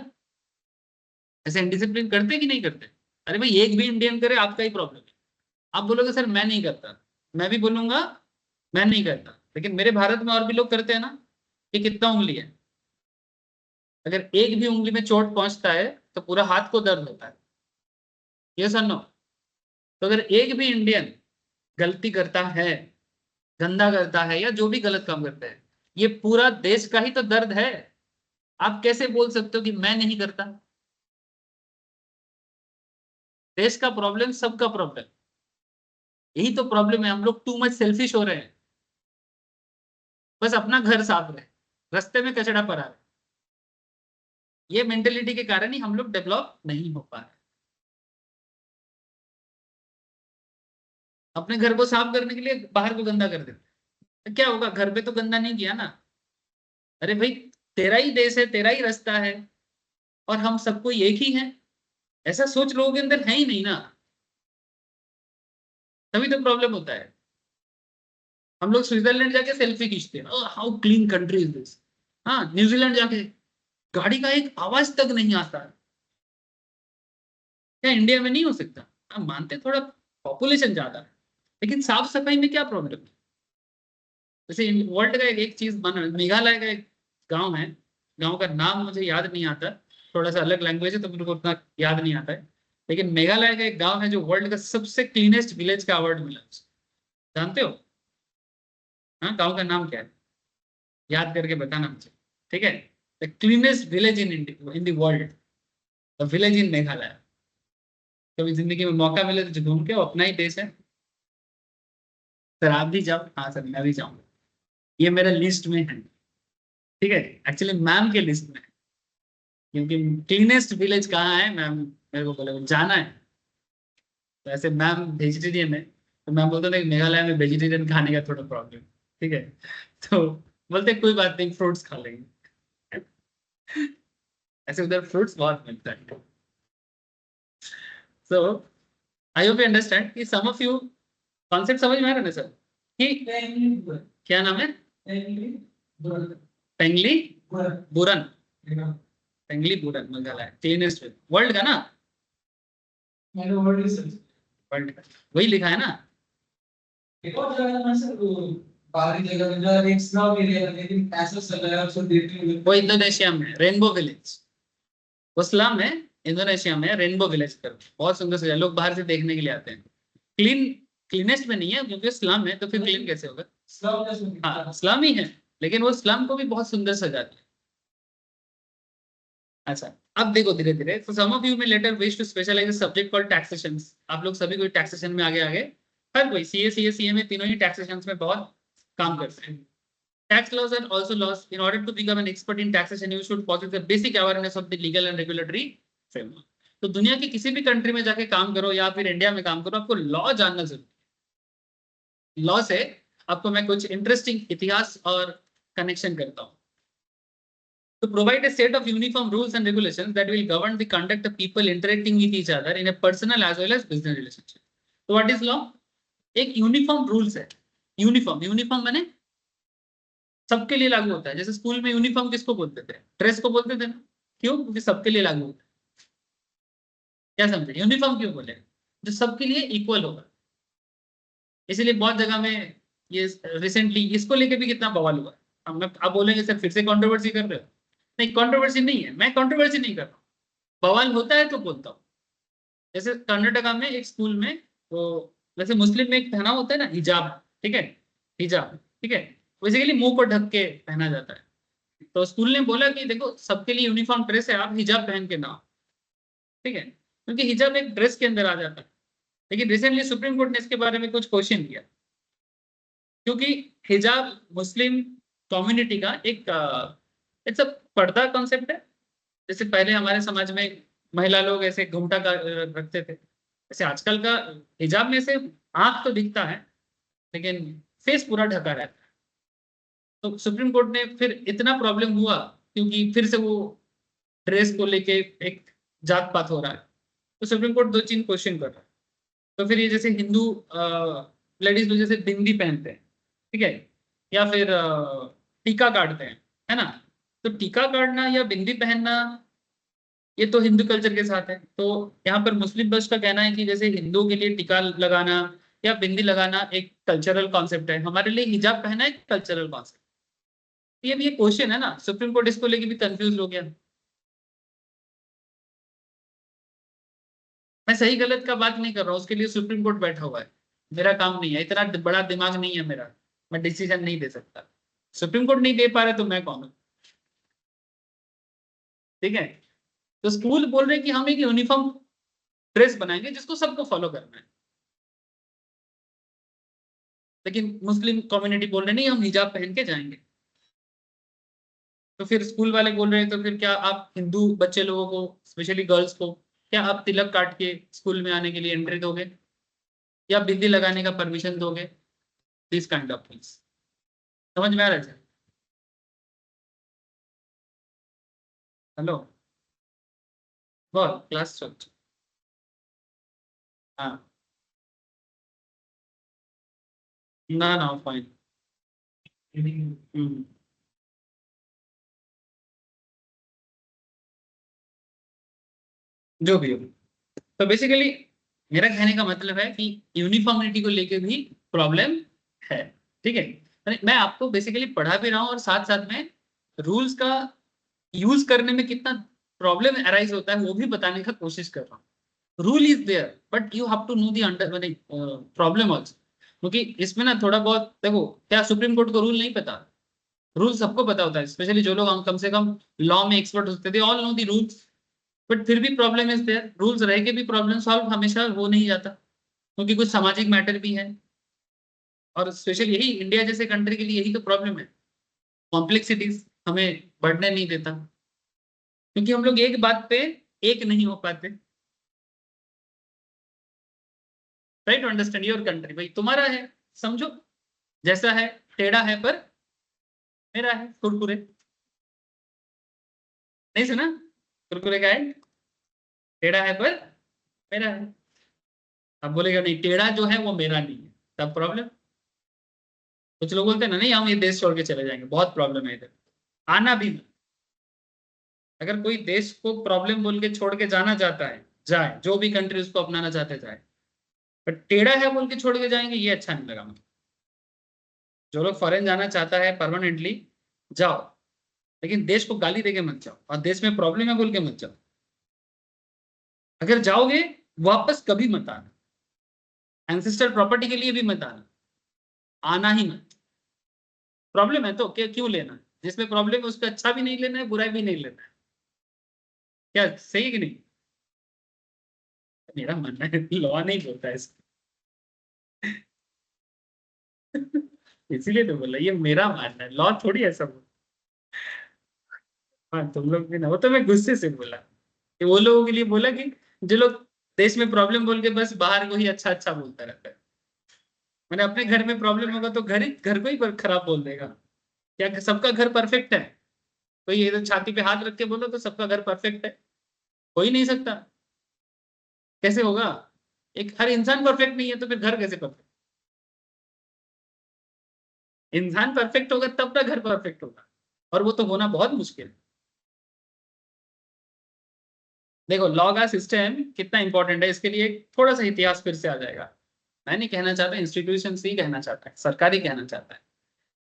ऐसे इंडिसिप्लिन करते कि नहीं करते? अरे भाई, एक भी इंडियन करे आपका ही प्रॉब्लम है। आप बोलोगे सर मैं नहीं करता, मैं भी बोलूंगा मैं नहीं करता, लेकिन मेरे भारत में और भी लोग करते हैं ना। ये कितना उंगली है? अगर एक भी उंगली में चोट पहुंचता है तो पूरा हाथ को दर्द होता है। यस और नो? तो अगर एक भी इंडियन गलती करता है, गंदा करता है या जो भी गलत काम करता है, ये पूरा देश का ही तो दर्द है। आप कैसे बोल सकते हो कि मैं नहीं करता? देश का प्रॉब्लम सबका प्रॉब्लम। यही तो प्रॉब्लम है, हम लोग टू मच सेल्फिश हो रहे हैं। बस अपना घर साफ रहे, रास्ते में कचरा पड़ा है, ये मेंटेलिटी के कारण ही हम लोग डेवलप नहीं हो पा रहे। अपने घर को साफ करने के लिए बाहर को गंदा कर देते, तो क्या होगा? घर पे तो गंदा नहीं किया ना। अरे भाई, तेरा ही देश है, तेरा ही रास्ता है, और हम सबको एक ही है, ऐसा सोच लोगों के अंदर है ही नहीं ना, तभी तो प्रॉब्लम होता है। हम लोग स्विट्जरलैंड जाके सेल्फी खींचते हैं, how clean country is this. हाँ, न्यूजीलैंड जाके गाड़ी का एक आवाज तक नहीं आता है। क्या इंडिया में नहीं हो सकता? हम मानते थोड़ा पॉपुलेशन ज्यादा है, लेकिन साफ सफाई में क्या प्रॉब्लम है? जैसे वर्ल्ड का एक चीज बना, मेघालय का एक गांव है, गांव का नाम मुझे याद नहीं आता, थोड़ा सा अलग लैंग्वेज है तो मेरे को उतना याद नहीं आता है, लेकिन मेघालय का एक गांव है जो वर्ल्ड का सबसे क्लीनेस्ट विलेज का अवार्ड मिला। जानते हो? हाँ, गांव का नाम क्या है? याद करके बताना मुझे, ठीक है? The cleanest village in the world, the village in Meghalaya. कभी जिंदगी में मौका मिले तो घूम के, अपना ही देश है। सर आप भी जाओ। हाँ सर, मैं भी जाऊंगा, ये मेरा लिस्ट में है, ठीक है, एक्चुअली मैम के लिस्ट में है, क्योंकि क्लीनेस्ट विलेज कहाँ है मैम मेरे को बोले जाना है। तो ऐसे मैम वेजिटेरियन है, तो मैम बोलते हैं मेघालय में वेजिटेरियन खाने का थोड़ा प्रॉब्लम, ठीक है, तो बोलते कोई बात नहीं, फ्रूट्स खा लेंगे। ऐसे उधर फ्रूट्स बहुत मिलता है। सो आई होप यू अंडरस्टैंड कि सम ऑफ यू कॉन्सेप्ट समझ में आ रहा है ना सर? कि क्या नाम है? Penglipuran. Penglipuran Meghalaya cleanest world का ना, वर्ल्ड का वही लिखा है ना। बाहरी जगह में जो एक स्लम एरिया है, लेकिन ऐसा चल रहा है उसको देखते हुए। वो इंडोनेशिया में रेनबो विलेज, वो स्लम है, इंडोनेशिया में रेनबो विलेज कर, बहुत सुंदर सजा, लोग बाहर से देखने के लिए आते हैं। क्लीनेस्ट में नहीं है क्योंकि स्लम है, तो फिर क्लीन कैसे होगा? हाँ, स्लम ही है, लेकिन वो स्लम को भी बहुत सुंदर सजाते हैं। अच्छा, अब देखो धीरे धीरे, तो सम ऑफ यू में later wish to specialize subject called taxation. आप लोग सभी कोई टैक्सेशन में आगे आगे, हर कोई सीए में तीनों ही टैक्सेशन में बहुत काम करते हैं। Tax laws are also laws. In order to become an expert in taxation, you should possess the basic awareness of the legal and regulatory framework. तो दुनिया की किसी भी कंट्री में जाके काम करो या फिर इंडिया में काम करो, आपको लॉ जानना जरूरी है। लॉ से आपको मैं कुछ इंटरेस्टिंग इतिहास और कनेक्शन करता हूँ। to provide a set of uniform rules and regulations that will govern the conduct of people interacting with each other in a personal as well as business relationship. So what is law? एक uniform rules है. Uniform माने सबके लिए लागू होता है. जैसे school में यूनिफॉर्म किसको बोलते थे? ड्रेस को बोलते थे ना. क्यों? क्योंकि सबके लिए लागू होता है. क्या समझे? यूनिफॉर्म क्यों बोले? जो सबके लिए इक्वल होगा. इसीलिए बहुत जगह में ये रिसेंटली इसको लेके भी कितना बवाल हुआ. आप बोलेंगे सर फिर से कंट्रोवर्सी कर रहे हो. नहीं, कंट्रोवर्सी नहीं है. मैं कंट्रोवर्सी नहीं कर रहा हूँ. बवाल होता है तो बोलता हूँ. जैसे कर्नाटका में एक स्कूल में वो वैसे मुस्लिम में एक पहना होता है ना, हिजाब. ठीक है, हिजाब. ठीक है, बेसिकली मुंह को ढक के पहना जाता है. तो स्कूल ने बोला कि देखो सबके लिए यूनिफॉर्म ड्रेस है, आप हिजाब पहन के ना आओ. ठीक है, क्योंकि हिजाब एक ड्रेस के अंदर आ जाता है. लेकिन रिसेंटली सुप्रीम कोर्ट ने इसके बारे में कुछ क्वेश्चन किया, क्योंकि हिजाब मुस्लिम कम्युनिटी का एक इट्स अ पर्दा कॉन्सेप्ट है. जैसे पहले हमारे समाज में महिला लोग ऐसे घूमटा का रखते थे, ऐसे आजकल का हिजाब में से आंख तो दिखता है लेकिन फेस पूरा ढका रहता है. तो सुप्रीम कोर्ट ने फिर इतना प्रॉब्लम हुआ क्योंकि फिर से वो ड्रेस को लेके एक जात पात हो रहा है. तो सुप्रीम कोर्ट 2-3 क्वेश्चन कर रहा है. तो फिर ये जैसे हिंदू लेडीज लोग जैसे बिंदी पहनते हैं, ठीक है, या फिर टीका काटते हैं, है ना. तो टीका काटना या बिंदी पहनना ये तो हिंदू कल्चर के साथ है. तो यहाँ पर मुस्लिम बस का कहना है कि जैसे हिंदुओं के लिए टीका लगाना या बिंदी लगाना एक कल्चरल कॉन्सेप्ट है, हमारे लिए हिजाब पहना एक कल्चरल कॉन्सेप्ट. ये भी एक क्वेश्चन है ना. सुप्रीम कोर्ट इसको लेके भी कंफ्यूज हो गया. मैं सही गलत का बात नहीं कर रहा हूँ, उसके लिए सुप्रीम कोर्ट बैठा हुआ है. मेरा काम नहीं है, इतना बड़ा दिमाग नहीं है मेरा, मैं डिसीजन नहीं दे सकता. सुप्रीम कोर्ट नहीं दे पा रहे तो मैं कौन हूँ. ठीक है, तो स्कूल बोल रहे हैं कि हम एक यूनिफॉर्म ड्रेस बनाएंगे जिसको सबको फॉलो करना है. लेकिन मुस्लिम कम्युनिटी बोल रहे नहीं, हम हिजाब पहन के जाएंगे. तो फिर स्कूल वाले बोल रहे हैं तो फिर क्या आप हिंदू बच्चे लोगों को, स्पेशली गर्ल्स को, क्या आप तिलक काट के स्कूल में आने के लिए एंट्री दोगे या बिंदी लगाने का परमिशन दोगे? This kind of things. समझ में आ रहा है? हेलो, बोल. क्लास सोच. हाँ, ना ना फाइन. जो भी हो. तो बेसिकली मेरा कहने का मतलब है कि यूनिफॉर्मिटी को लेके भी प्रॉब्लम है. ठीक है, मैं आपको बेसिकली पढ़ा भी रहा हूँ और साथ साथ में रूल्स का यूज करने में कितना प्रॉब्लम अराइज होता है वो भी बताने का कोशिश कर रहा हूँ. Rule is there but you have to know the under problem also. क्योंकि इसमें ना थोड़ा बहुत देखो, क्या सुप्रीम कोर्ट को रूल नहीं पता? रूल सबको पता होता है, स्पेशली जो लोग कम से कम लॉ में एक्सपर्ट होते थे, all know the rules. But फिर भी प्रॉब्लम इज देयर. रूल्स रह के भी प्रॉब्लम सॉल्व हमेशा हो नहीं जाता, क्योंकि कुछ सामाजिक मैटर भी है. और स्पेशली यही इंडिया जैसे कंट्री के लिए यही तो प्रॉब्लम है. कॉम्प्लेक्सिटीज हमें बढ़ने नहीं देता, क्योंकि हम लोग एक बात पे एक नहीं हो पाते. Try to understand your country. भाई तुम्हारा है, समझो जैसा है, टेढ़ा है पर मेरा है. कुरकुरे नहीं सुना? कुरकुरे का है, टेढ़ा है पर मेरा है. अब बोलेगा नहीं, टेढ़ा जो है वो मेरा नहीं है, तब प्रॉब्लम. कुछ लोग बोलते हैं ना, नहीं हम ये देश छोड़ के चले जाएंगे, बहुत प्रॉब्लम है इधर. आना भी मत. अगर कोई देश को प्रॉब्लम बोल के छोड़ के जाना चाहता है, जाए. जो भी कंट्री उसको अपनाना चाहते जाए. बट टेढ़ा है बोल के छोड़ के जाएंगे, ये अच्छा नहीं लगा मुझे. जो लोग फॉरेन जाना चाहता है परमानेंटली, जाओ, लेकिन देश को गाली देके मत जाओ और देश में प्रॉब्लम है बोल के मत जाओ. अगर जाओगे वापस कभी मत आना. एंसेस्टर प्रॉपर्टी के लिए भी मत आना. आना ही मत. प्रॉब्लम है तो क्यों लेना? जिसमें प्रॉब्लम है उसका अच्छा भी नहीं लेना है, बुरा भी नहीं लेना है. क्या सही है कि नहीं? मेरा मानना है लॉ नहीं बोलता है इसको. इसीलिए तो बोला, ये मेरा मानना है, लॉ थोड़ी ऐसा बोला. हाँ, तुम लोग भी ना, वो तो मैं गुस्से से बोला कि वो लोगों के लिए बोला कि जो लोग देश में प्रॉब्लम बोल के बस बाहर को ही अच्छा अच्छा बोलता रहता है. मैंने अपने घर में प्रॉब्लम होगा तो घर को ही खराब बोल देगा. क्या सबका घर परफेक्ट है? तो ये तो छाती पे हाथ रख के बोलो तो सबका घर परफेक्ट है, हो ही नहीं सकता। कैसे होगा? एक हर इंसान परफेक्ट नहीं है तो फिर घर कैसे परफेक्ट? इंसान परफेक्ट होगा तब ना घर परफेक्ट होगा, और वो तो होना बहुत मुश्किल है। देखो लॉ का सिस्टम कितना इंपॉर्टेंट है, इसके लिए थोड़ा सा इतिहास फिर से आ जाएगा। मैं नहीं कहना चाहता, इंस्टीट्यूशन ही कहना चाहता है, सरकार ही कहना चाहता है।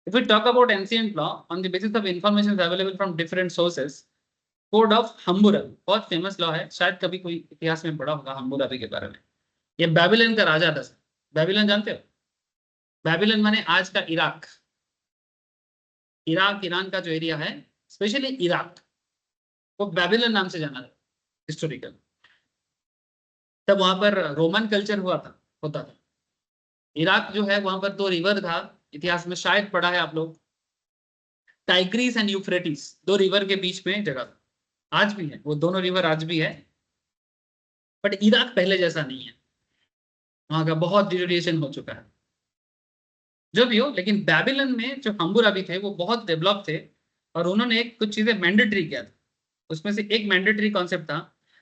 If we talk about ancient law on the basis of information available from different sources, code of Hammurabi बहुत फेमस लॉ है, शायद कभी कोई इतिहास में पढ़ा होगा हम्मुरबी के बारे में। ये बेबीलोन का राजा था। बेबीलोन जानते हो? बेबीलोन माने आज का इराक। इराक ईरान का जो एरिया है, स्पेशली इराक, वो बेबीलोन नाम से जाना जाता हिस्टोरिकल। तब वहां पर रोमन कल्चर होता था। इराक जो है वहां पर 2 रिवर था, इतिहास में शायद पढ़ा है आप लोग, टाइग्रीस एंड यूफ्रेटिस, 2 रिवर के बीच में जगह था। आज भी है वो दोनों रिवर, आज भी है, बट इराक पहले जैसा नहीं है, वहां का बहुत डिटोरिएशन हो चुका है। जो भी हो, लेकिन बेबीलोन में जो हम्मुरबी थे वो बहुत डेवलप थे, और उन्होंने कुछ चीजें मैंडेटरी किया था। उसमें से एक मैंडेटरी कॉन्सेप्ट था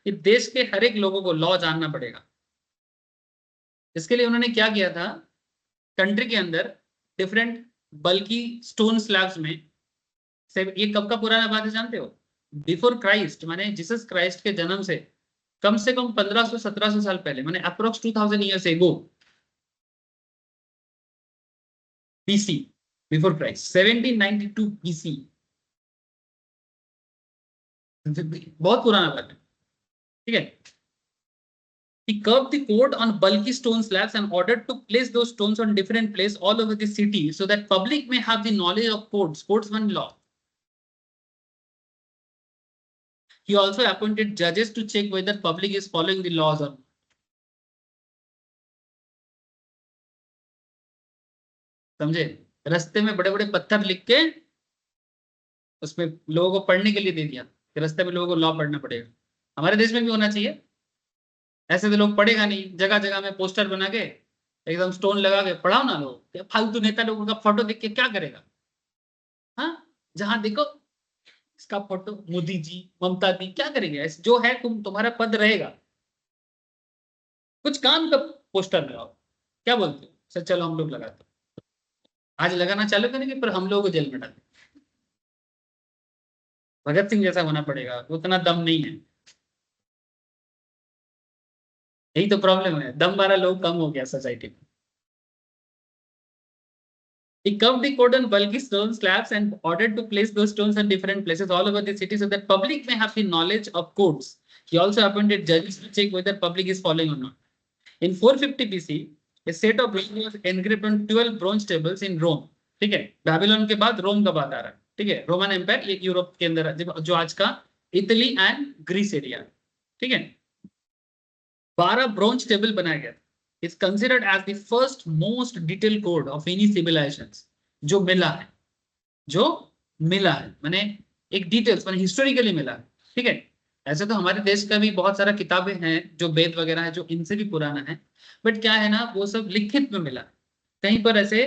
कि देश के हर एक लोगों को लॉ जानना पड़ेगा। इसके लिए उन्होंने क्या किया था, कंट्री के अंदर डिफरेंट बल्कि स्टोन स्लैब्स में से, ये कब का पुराना बात है जानते हो? बिफोर क्राइस्ट, माने जीसस क्राइस्ट के जन्म से कम 1500-1700 साल पहले, माने approx 2000 years ago, BC, before Christ, 1792 BC, बहुत पुराना बात है, ठीक है। He curved the code on bulky stone slabs and ordered to place those stones on different places all over the city so that public may have the knowledge of codes. Codes one law. He also appointed judges to check whether public is following the laws or not. समझे? रास्ते में बड़े बड़े पत्थर लिख के उसमें लोगों को पढ़ने के लिए दे दिया कि रास्ते में लोगों को लॉ पढ़ना पड़ेगा। हमारे देश में भी होना चाहिए। ऐसे तो लोग पढ़ेगा नहीं, जगह जगह में पोस्टर बना के एकदम स्टोन लगा के पढ़ाओ ना। लोग फालतू नेता लोगों का फोटो देख के क्या करेगा? हाँ, जहां देखो इसका फोटो, मोदी जी, ममता दी, क्या करेंगे? जो है तुम्हारा पद रहेगा, कुछ काम का पोस्टर लगाओ। क्या बोलते हो सर? चलो हम लोग लगाते, आज लगाना चालू करेंगे, पर हम लोगों को जेल में डालेंगे। भगत सिंह जैसा होना पड़ेगा, उतना दम नहीं है। यही तो प्रॉब्लम है, दम वाला लोग कम हो गया सोसाइटी में। He curved the code on bulky stone slabs and ordered to place those stones in different places all over the city so that public may have the knowledge of codes. He also appointed judges to check whether public is following or not. In 450 BC, a set of bronze was engraved on 12 bronze tables in Rome. ठीक है, Babylon के बाद रोम का बात आ रहा है। ठीक है, रोमन एम्पायर ये यूरोप के अंदर जो आज का इटली एंड ग्रीस एरिया, ठीक है। 12 ब्रॉन्ज टेबल बनाया गया। It's considered as the first most detail code of any civilizations जो मिला है, माने एक डिटेल्स माने हिस्टोरिकली मिला है, ठीक है। ऐसे तो हमारे देश का भी बहुत सारा किताबें हैं जो वेद वगैरह है, जो इनसे भी पुराना है, बट क्या है ना, वो सब लिखित में मिला। कहीं पर ऐसे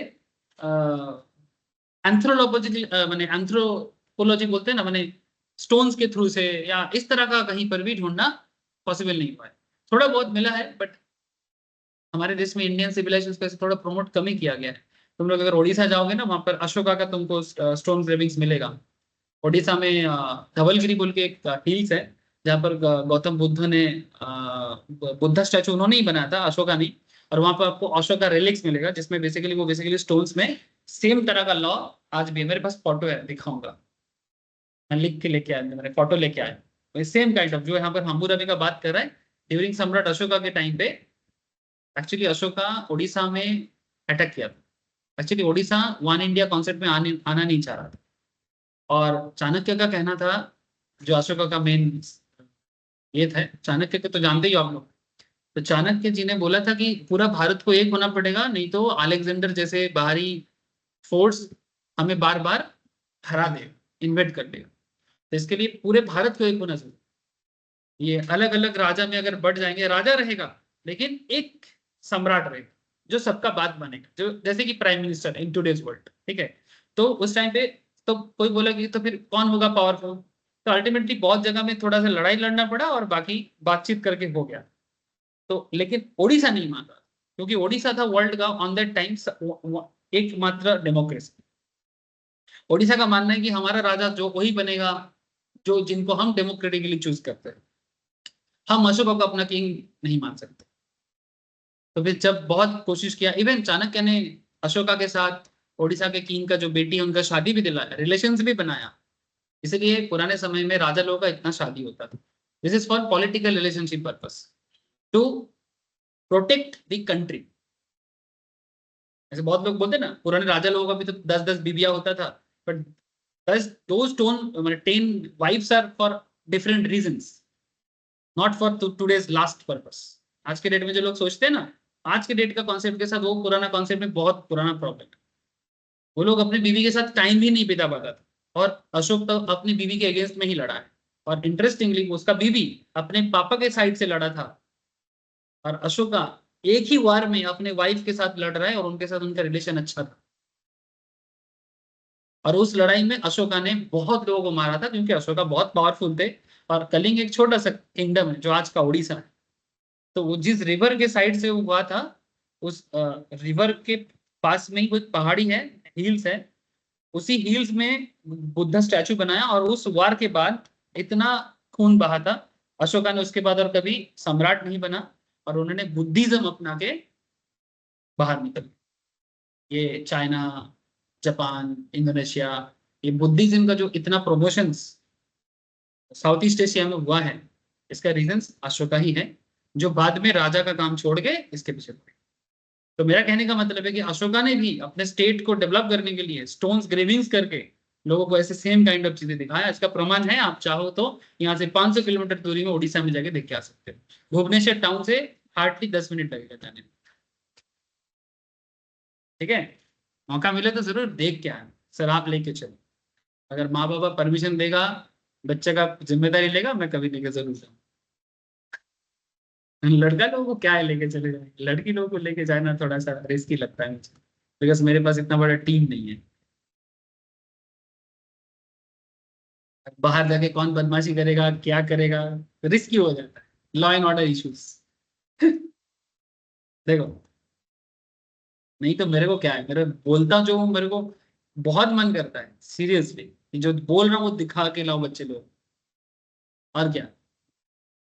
एंथ्रोपोलॉजी माने एंथ्रोपोलॉजी बोलते हैं ना, माने स्टोन्स के थ्रू से या इस तरह का कहीं पर भी ढूंढना पॉसिबल नहीं हुआ है। थोड़ा बहुत मिला है, बट हमारे देश में इंडियन सिविलाइजेशन को थोड़ा प्रमोट कम ही किया गया है। तुम लोग अगर ओडिशा जाओगे ना, वहां पर अशोका का तुमको स्टोन ग्रेविंग्स मिलेगा। ओडिशा में धवलगिरी बोल के एक हिल्स है जहाँ पर गौतम बुद्ध ने बुद्धा स्टैचू उन्होंने ही बनाया था, अशोका नहीं। और वहां पर आपको अशोका रिलिक्स मिलेगा, जिसमें बेसिकली स्टोन्स में सेम तरह का लॉ आज भी। मेरे पास फोटो है, दिखाऊंगा, मैं लिख के लेके आया, मैंने फोटो लेके आया। सेम काइंड ऑफ जो यहाँ पर हम्मुरबी का बात कर रहा है, ड्यूरिंग सम्राट अशोका के टाइम पे एक्चुअली अशोका उड़ीसा में अटैक किया था। Actually Orissa one India concept में आना नहीं चाह रहा था, और चाणक्य का कहना था, जो अशोका का मेन ये था, चाणक्य के तो जानते ही हो आप लोग। तो चाणक्य जी ने बोला था कि पूरा भारत को एक होना पड़ेगा, नहीं तो अलेक्जेंडर जैसे बाहरी फोर्स हमें बार बार हरा देगा, इन्वेड कर देगा। तो इसके लिए पूरे भारत को एक होना चाहिए। ये अलग अलग राजा में अगर बढ़ जाएंगे, राजा रहेगा लेकिन एक सम्राट रहेगा जो सबका बात मानेगा, जो जैसे कि prime minister in today's world, ठीक है। तो उस टाइम पे तो कोई बोला कि तो फिर कौन होगा पावरफुल, तो अल्टीमेटली बहुत जगह में थोड़ा सा लड़ाई लड़ना पड़ा और बाकी बातचीत करके हो गया। तो लेकिन ओडिशा नहीं माना, क्योंकि ओडिशा था वर्ल्ड का ऑन दैट टाइम एकमात्र डेमोक्रेसी। ओडिशा का मानना है कि हमारा राजा जो वही बनेगा जो जिनको हम डेमोक्रेटिकली चूज करते हैं, हम अशोक को अपना किंग नहीं मान सकते। तो फिर जब बहुत कोशिश किया, इवन चाणक्य ने अशोका के साथ ओडिशा के किंग का जो बेटी है उनका शादी भी दिलाया, रिलेशंस भी बनाया। इसलिए पुराने समय में राजा लोगों का इतना शादी होता था। This is for political relationship purpose to protect the country. ऐसे बहुत लोग बोलते ना पुराने राजा लोगों का भी तो 10-10 बीबिया होता था, but those 10 wives are for different reasons, not for today's last purpose। आज के डेट में जो लोग सोचते हैं ना, आज के डेट का कॉन्सेप्ट के साथ वो पुराना कॉन्सेप्ट में बहुत पुराना प्रॉब्लम है। वो लोग अपनी बीवी के साथ टाइम भी नहीं बिता पाता था, और अशोक तो अपनी बीवी के अगेंस्ट में ही लड़ा है। और इंटरेस्टिंगली उसका बीवी अपने पापा के साइड से लड़ा था, और अशोका एक ही वार में अपने वाइफ के साथ लड़ रहा है और उनके साथ उनका रिलेशन अच्छा था। और उस लड़ाई में अशोका ने बहुत लोगों को मारा था, क्योंकि अशोका बहुत पावरफुल थे। और कलिंग एक छोटा सा किंगडम है जो आज का उड़ीसा है। तो वो जिस रिवर के साइड से हुआ था, उस रिवर के पास में ही कुछ पहाड़ी है, हिल्स है, उसी हिल्स में बुद्धा स्टैचू बनाया। और उस वार के बाद इतना खून बहा था, अशोका ने उसके बाद और कभी सम्राट नहीं बना, और उन्होंने बुद्धिज्म अपना के बाहर निकल। ये चाइना, जापान, इंडोनेशिया, ये बुद्धिज्म का जो इतना प्रमोशंस साउथ ईस्ट एशिया में हुआ है, इसका रीजन अशोका ही है, जो बाद में राजा का काम छोड़ के इसके पीछे पड़े। तो मेरा कहने का मतलब है कि अशोका ने भी अपने स्टेट को डेवलप करने के लिए स्टोन्स ग्रेविंग्स करके लोगों को ऐसे सेम काइंड ऑफ चीजें दिखाया। इसका प्रमाण है, आप चाहो तो यहाँ से 500 किलोमीटर दूरी में उड़ीसा में जाके देख के आ सकते हो। भुवनेश्वर टाउन से हार्डली 10 मिनट लगेगा जाने में। ठीक है, मौका मिले तो जरूर देख के आए, सर आप लेके चलो। अगर माँ बाबा परमिशन देगा, बच्चे का जिम्मेदारी लेगा, मैं कभी लेके जरूर जाऊँ। लड़का लोगों को क्या है लेके चले जाए, लड़की लोगों को लेके जाना थोड़ा सा रिस्की लगता है मुझे, बिकॉज मेरे पास इतना बड़ा टीम नहीं है। बाहर जाके कौन बदमाशी करेगा, क्या करेगा, रिस्की हो जाता है, लॉ एंड ऑर्डर इश्यूज। देखो, नहीं तो मेरे को क्या है, मेरे बोलता जो हूँ, मेरे को बहुत मन करता है सीरियसली, जो बोल रहा हूँ वो दिखा के लाओ बच्चे लोग, और क्या।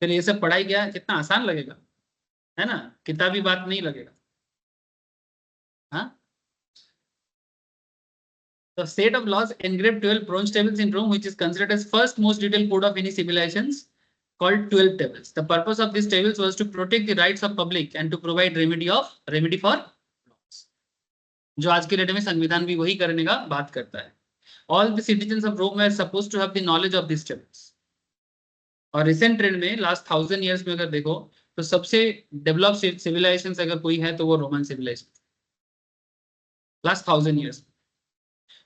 फिर ये सब पढ़ाई क्या कितना आसान लगेगा, है ना, किताबी बात नहीं लगेगा। हाँ, the set of laws engraved 12 bronze tables in Rome, which is considered as first most detailed code of any civilizations, called 12 tables. The purpose of these tables was to protect the rights of public and to provide remedy for laws. जो आज के date में संविधान भी वही करने का बात करता है। All the citizens of Rome were supposed to have the knowledge of these tables. और रिसेंट ट्रेंड में लास्ट 1000 years में अगर देखो तो सबसे डेवलप सिविलाइजेशन अगर कोई है तो वो Roman civilization, last 1000 years.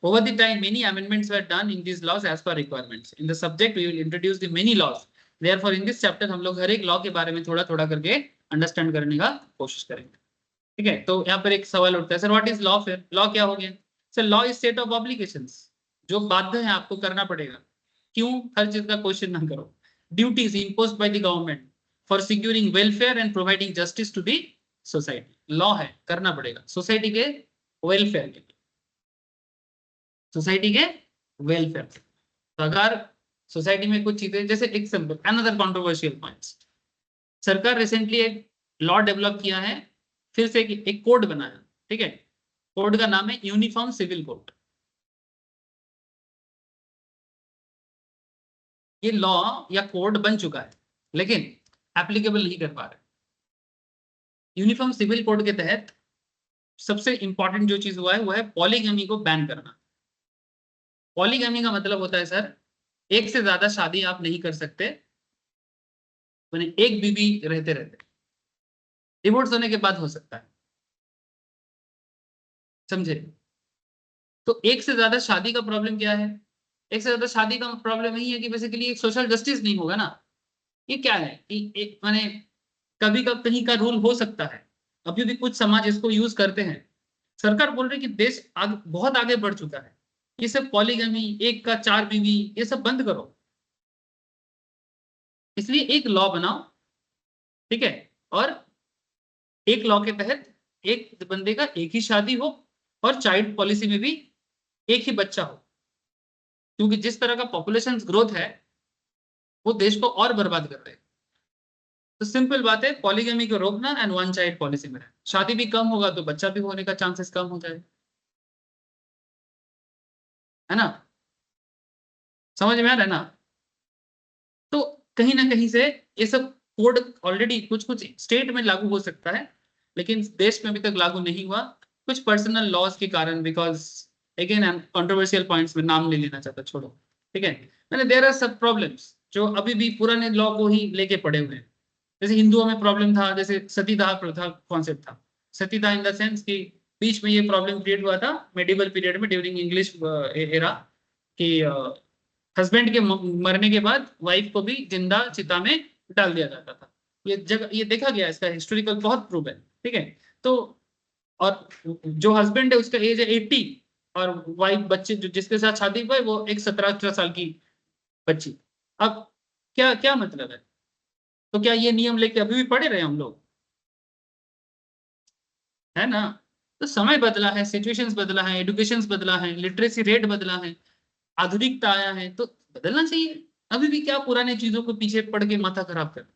Over the time, many amendments were done in these laws as per requirements. In the subject, we will introduce the many laws. Therefore, in this chapter, हम लोग हर एक law के बारे में थोड़ा थोड़ा करके understand करने का कोशिश करेंगे। ठीक है, तो यहाँ पर एक सवाल उठता है, सर व्हाट इज लॉ? फिर लॉ क्या हो गया? Sir law is set of obligations, जो बाध्य है आपको करना पड़ेगा। क्यों? हर चीज का क्वेश्चन ना करो। Duties imposed by the government for securing welfare and providing justice to the society. Law है, करना पड़ेगा सोसाइटी के वेलफेयर के, सोसाइटी के वेलफेयर। तो अगर सोसाइटी में कुछ चीजें, जैसे एग्जांपल अनदर कंट्रोवर्शियल पॉइंट्स, सरकार रिसेंटली एक लॉ डेवलप किया है, फिर से एक कोड बनाया। ठीक है, कोड का नाम है यूनिफॉर्म सिविल कोड। ये लॉ या कोड बन चुका है लेकिन एप्लीकेबल नहीं कर पा रहे। यूनिफॉर्म सिविल कोड के तहत सबसे इंपॉर्टेंट जो चीज हुआ है वो है पॉलीगैमी को बैन करना। पॉलीगैमी का मतलब होता है सर, एक से ज्यादा शादी आप नहीं कर सकते, मैंने एक बीवी रहते रहते, डिवोर्स होने के बाद हो सकता है, समझे? तो एक से ज्यादा शादी का प्रॉब्लम क्या है? एक से ज्यादा शादी का प्रॉब्लम यही है कि बेसिकली एक सोशल जस्टिस नहीं होगा ना। ये क्या है कि एक माने कभी कहीं का रूल हो सकता है, अभी भी कुछ समाज इसको यूज करते हैं। सरकार बोल रही है कि देश बहुत आगे बढ़ चुका है, ये सब पॉलीगमी, एक का 4 बीवी, ये सब बंद करो। इसलिए एक लॉ बनाओ, ठीक है, और एक लॉ के तहत एक बंदे का एक ही शादी हो और चाइल्ड पॉलिसी में भी एक ही बच्चा हो, क्योंकि जिस तरह का पॉपुलेशन ग्रोथ है वो देश को और बर्बाद कर रहे हैं। तो सिंपल बात है, पॉलीगमी को रोकना एंड वन चाइल्ड पॉलिसी में रहना। शादी भी कम होगा तो बच्चा भी होने का चांसेस कम हो जाएगा, है ना? समझ में आ रहा है ना? तो कहीं ना कहीं से ये सब कोड ऑलरेडी कुछ कुछ स्टेट में लागू हो सकता है, लेकिन देश में अभी तक लागू नहीं हुआ, कुछ पर्सनल लॉज के कारण। बिकॉज अगेन कंट्रोवर्शियल पॉइंट्स में नाम नहीं लेना चाहता, छोड़ो, ठीक है। मैंने देयर आर सब प्रॉब्लम्स जो अभी भी पुराने लॉ को ही लेके पड़े हुए हैं। जैसे हिंदुओं में प्रॉब्लम था, जैसे सतीदाह प्रथा कॉन्सेप्ट था। सतीदाह इन द सेंस कि बीच में ये प्रॉब्लम क्रिएट हुआ था मेडिवल पीरियड में, ड्यूरिंग इंग्लिश एरा, कि हस्बैंड के मरने के बाद वाइफ को भी जिंदा चिता में डाल दिया जाता था। ये जगह ये देखा गया, इसका हिस्टोरिकल बहुत प्रूफ है, ठीक है। तो और जो हस्बैंड है उसका एज है 80, और वाइफ बच्चे जो जिसके साथ शादी हुआ है वो एक 17-18 साल की बच्ची। अब क्या क्या मतलब है? तो क्या ये नियम लेके अभी भी पढ़े रहे हम लोग? है ना? तो समय बदला है, सिचुएशंस बदला है, एजुकेशन बदला है, लिटरेसी रेट बदला है, आधुनिकता आया है, तो बदलना चाहिए। अभी भी क्या पुराने चीजों को पीछे पड़ के माथा खराब कर।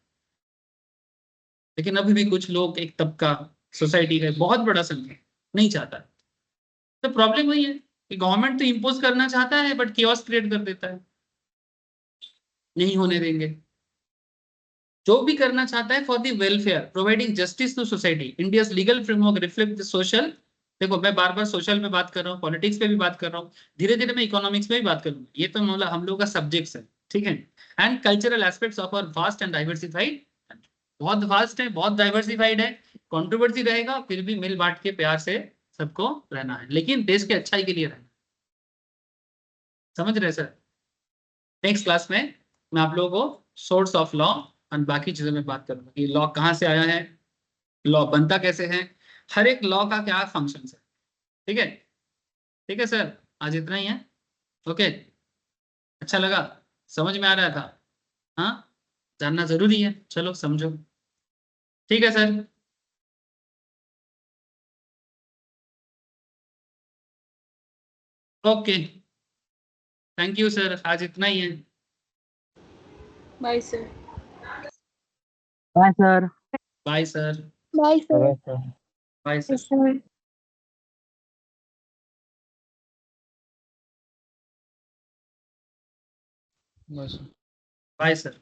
लेकिन अभी भी कुछ लोग, एक तबका सोसाइटी है बहुत बड़ा संख्या नहीं चाहता। तो प्रॉब्लम वही है कि गवर्नमेंट तो इम्पोज करना चाहता है बट केओस क्रिएट कर देता है, नहीं होने देंगे। जो भी करना चाहता है for the welfare, providing justice to society, India's legal framework reflect the social. देखो मैं बार बार सोशल पे बात कर रहा हूँ, पॉलिटिक्स पे भी बात कर रहा हूँ, धीरे धीरे मैं इकोनॉमिक्स पे भी बात करूंगा। ये तो मतलब हम लोग का सब्जेक्ट्स है, ठीक है। And cultural aspects of our vast and diversified, बहुत वास्ट है, बहुत डाइवर्सिफाइड है। कंट्रोवर्सी रहेगा, फिर भी मिल बांट के प्यार से सबको रहना है, लेकिन देश के अच्छाई के लिए रहना। समझ रहे सर? नेक्स्ट क्लास में मैं आप लोगों को सोर्स ऑफ लॉ और बाकी चीजों में बात करूंगा कि लॉ कहाँ से आया है, लॉ बनता कैसे है, हर एक लॉ का क्या फंक्शन है, ठीक है। ठीक है सर, आज इतना ही है। ओके, अच्छा लगा, समझ में आ रहा था? हाँ, जानना जरूरी है, चलो समझो। ठीक है sir. Okay, thank you sir, आज इतना ही है। Bye sir. Bye sir. Bye sir. Bye sir. Bye sir. Bye sir. Sir. बस। Bye sir.